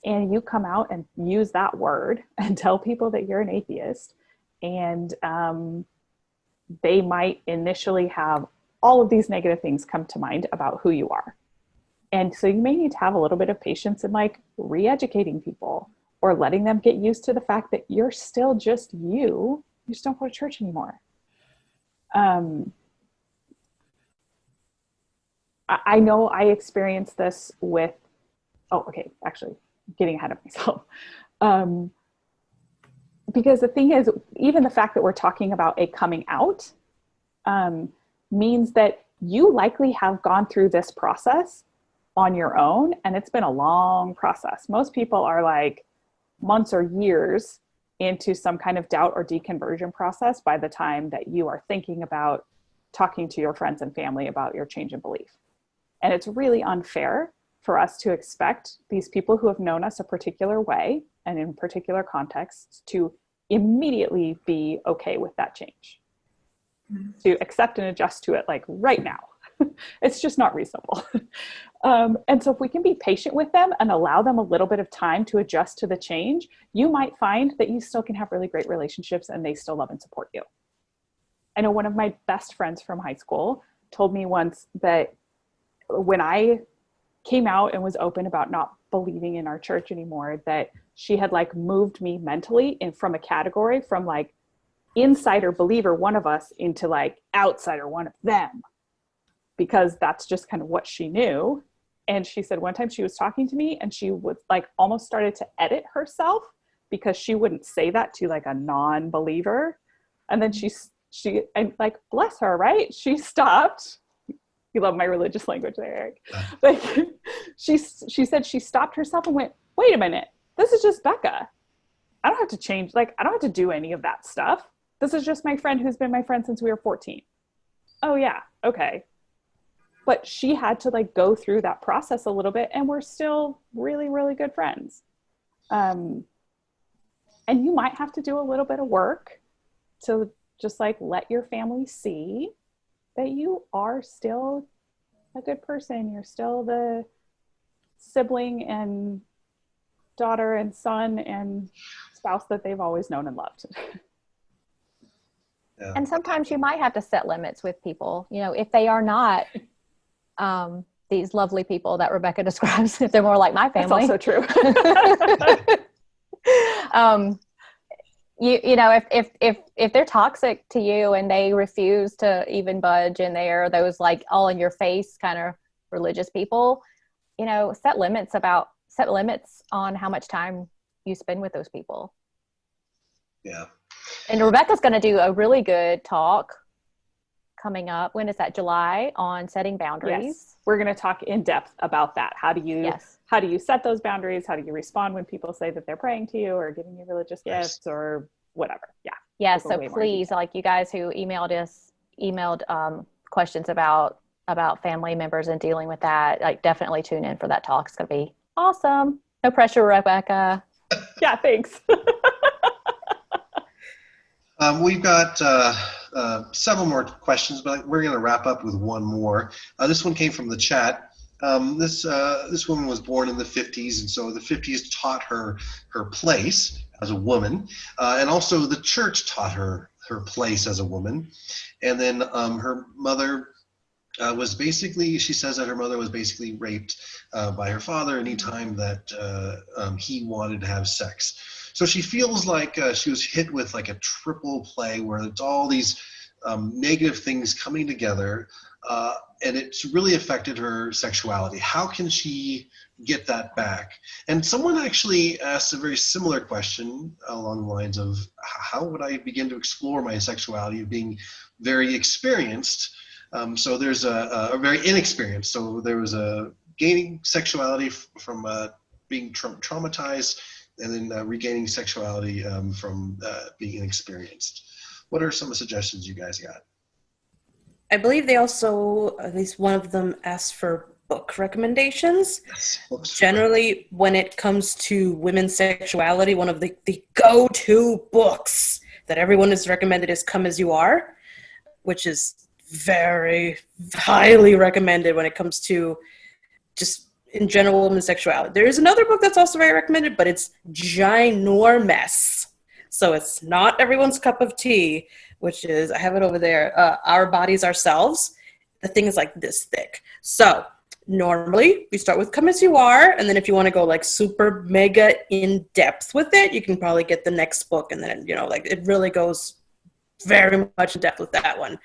And you come out and use that word and tell people that you're an atheist. And they might initially have all of these negative things come to mind about who you are. And so you may need to have a little bit of patience in, like, re-educating people or letting them get used to the fact that you're still just you. You just don't go to church anymore. I know I experienced this with, actually getting ahead of myself. Because the thing is, even the fact that we're talking about a coming out means that you likely have gone through this process on your own, and it's been a long process. Most people are like months or years into some kind of doubt or deconversion process by the time that you are thinking about talking to your friends and family about your change in belief. And it's really unfair for us to expect these people who have known us a particular way and in particular contexts to immediately be okay with that change, to accept and adjust to it like right now. It's just not reasonable. And so if we can be patient with them and allow them a little bit of time to adjust to the change, you might find that you still can have really great relationships and they still love and support you. I know one of my best friends from high school told me once that when I came out and was open about not believing in our church anymore, that she had like moved me mentally in from a category from like insider believer, one of us, into like outsider, one of them, because that's just kind of what she knew. And she said one time she was talking to me and she would like almost started to edit herself because she wouldn't say that to like a non-believer. And then she and like, bless her, right? She stopped. You love my religious language there, Eric. Like she said she stopped herself and went, wait a minute, this is just Becca. I don't have to change. Like, I don't have to do any of that stuff. This is just my friend who's been my friend since we were 14. Oh yeah. Okay. But she had to like go through that process a little bit, and we're still really, really good friends. And you might have to do a little bit of work to just like let your family see that you are still a good person. You're still the sibling and daughter and son and spouse that they've always known and loved. Yeah. And sometimes you might have to set limits with people, you know, if they are not these lovely people that Rebecca describes, if they're more like my family. That's also true. You know, if they're toxic to you and they refuse to even budge, and they are those like all in your face kind of religious people, you know, set limits on how much time you spend with those people. Yeah. And Rebecca's going to do a really good talk coming up. When is that? July, on setting boundaries. Yes. We're going to talk in depth about that. How do you set those boundaries? How do you respond when people say that they're praying to you or giving you religious gifts or whatever? Yeah. Yeah. So please, like you guys who emailed questions about family members and dealing with that, like definitely tune in for that talk. It's going to be awesome. No pressure, Rebecca. Yeah. Thanks. We've got several more questions, but we're going to wrap up with one more. This one came from the chat. This woman was born in the 50s, and so the 50s taught her place as a woman, and also the church taught her place as a woman. And then her mother was basically, she says that her mother was basically raped by her father anytime that he wanted to have sex. So she feels like she was hit with like a triple play where it's all these negative things coming together, and it's really affected her sexuality. How can she get that back? And someone actually asked a very similar question along the lines of, how would I begin to explore my sexuality of being very experienced? So there's a very inexperienced. So there was a gaining sexuality from being traumatized, and then regaining sexuality from being inexperienced. What are some of the suggestions you guys got? I believe they also, at least one of them, asked for book recommendations. Yes, books. Generally, when it comes to women's sexuality, one of the go-to books that everyone has recommended is Come As You Are, which is very highly recommended when it comes to just in general women's sexuality. There is another book that's also very recommended, but it's ginormous. So it's not everyone's cup of tea, which is, I have it over there, Our Bodies, Ourselves. The thing is like this thick. So normally we start with Come As You Are, and then if you want to go like super mega in depth with it, you can probably get the next book, and then, you know, like it really goes very much in depth with that one.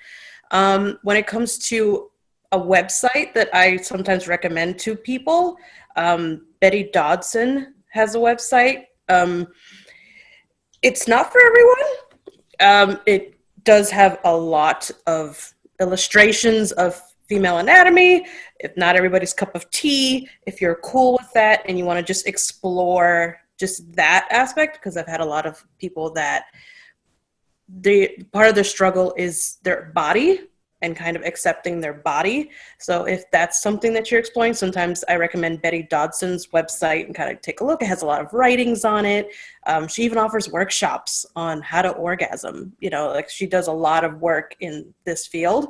When it comes to a website that I sometimes recommend to people. Betty Dodson has a website. It's not for everyone. It does have a lot of illustrations of female anatomy. If not everybody's cup of tea, if you're cool with that and you want to just explore just that aspect, because I've had a lot of people that part of their struggle is their body and kind of accepting their body. So if that's something that you're exploring, sometimes I recommend Betty Dodson's website and kind of take a look. It has a lot of writings on it. She even offers workshops on how to orgasm. Like she does a lot of work in this field.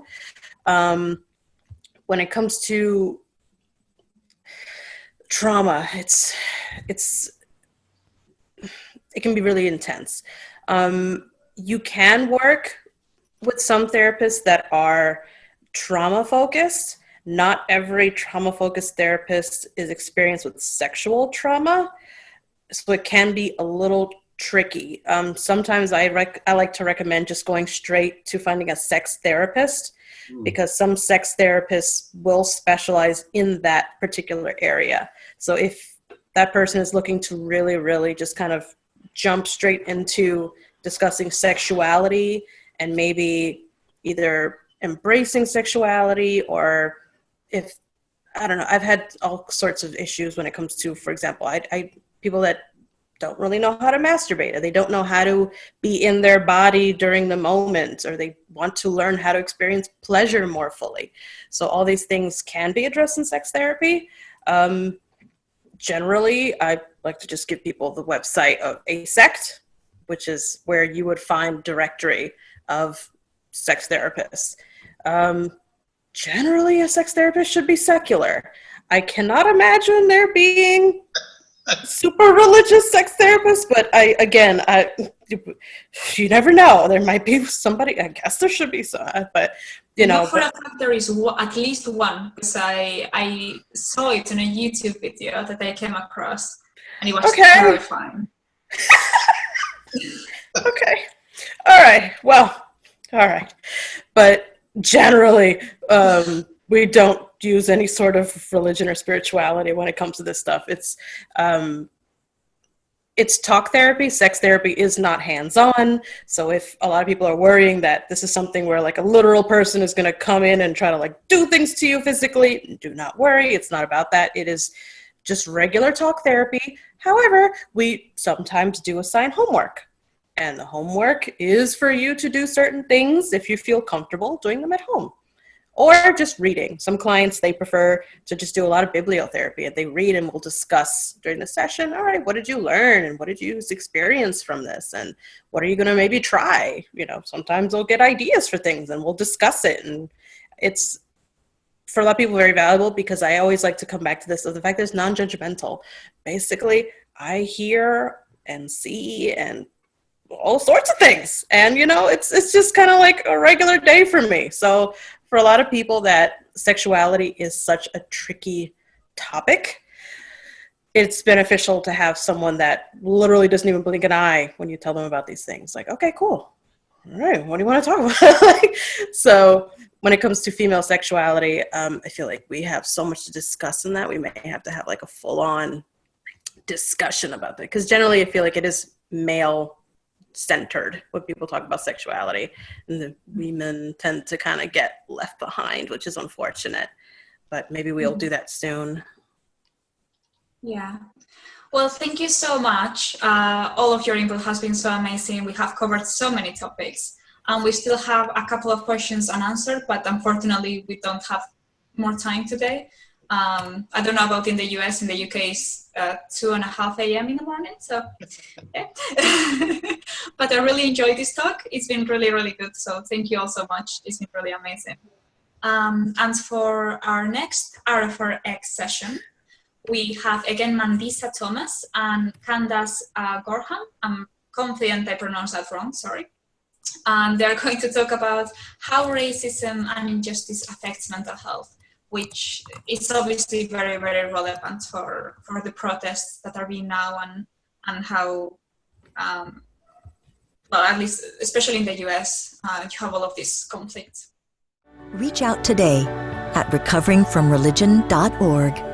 When it comes to trauma, it can be really intense. You can work with some therapists that are trauma focused. Not every trauma focused therapist is experienced with sexual trauma, so it can be a little tricky. Sometimes I like to recommend just going straight to finding a sex therapist, because some sex therapists will specialize in that particular area. So if that person is looking to really, really just kind of jump straight into discussing sexuality and maybe either embracing sexuality, or I don't know, I've had all sorts of issues when it comes to, for example, people that don't really know how to masturbate, or they don't know how to be in their body during the moment, or they want to learn how to experience pleasure more fully. So all these things can be addressed in sex therapy. Generally, I like to just give people the website of ASECT, which is where you would find directory of sex therapists. Generally, a sex therapist should be secular. I cannot imagine there being super religious sex therapists, but you never know. There might be somebody. I guess there should be some, but For a fact, there is at least one, because I saw it in a YouTube video that I came across, and it was terrifying. Okay. All right. Well, all right. But generally, we don't use any sort of religion or spirituality when it comes to this stuff. It's talk therapy. Sex therapy is not hands-on. So if a lot of people are worrying that this is something where like a literal person is going to come in and try to like do things to you physically, do not worry. It's not about that. It is just regular talk therapy. However, we sometimes do assign homework. And the homework is for you to do certain things if you feel comfortable doing them at home. Or just reading. Some clients, they prefer to just do a lot of bibliotherapy, and they read and we'll discuss during the session, all right, what did you learn and what did you experience from this? And what are you going to maybe try? Sometimes they'll get ideas for things and we'll discuss it. And it's, for a lot of people, very valuable, because I always like to come back to this, of the fact that it's non-judgmental. Basically, I hear and see and all sorts of things. And, it's just kind of like a regular day for me. So for a lot of people that sexuality is such a tricky topic, it's beneficial to have someone that literally doesn't even blink an eye when you tell them about these things. Like, okay, cool. All right, what do you want to talk about? So when it comes to female sexuality, I feel like we have so much to discuss in that. We may have to have like a full-on discussion about that, because generally I feel like it is male centered when people talk about sexuality, and the women tend to kind of get left behind, which is unfortunate, but maybe we'll do that soon. Yeah. Well, thank you so much. All of your input has been so amazing. We have covered so many topics, and we still have a couple of questions unanswered, but unfortunately we don't have more time today. I don't know about in the US. In the UK, it's 2:30 a.m. in the morning. So, yeah. But I really enjoyed this talk. It's been really, really good. So thank you all so much. It's been really amazing. And for our next RfRx session, we have again Mandisa Thomas and Candace Gorham. I'm confident I pronounced that wrong, sorry. And they're going to talk about how racism and injustice affects mental health, which is obviously very, very relevant for the protests that are being now, and how, well, at least, especially in the US, you have all of this conflict. Reach out today. at recoveringfromreligion.org.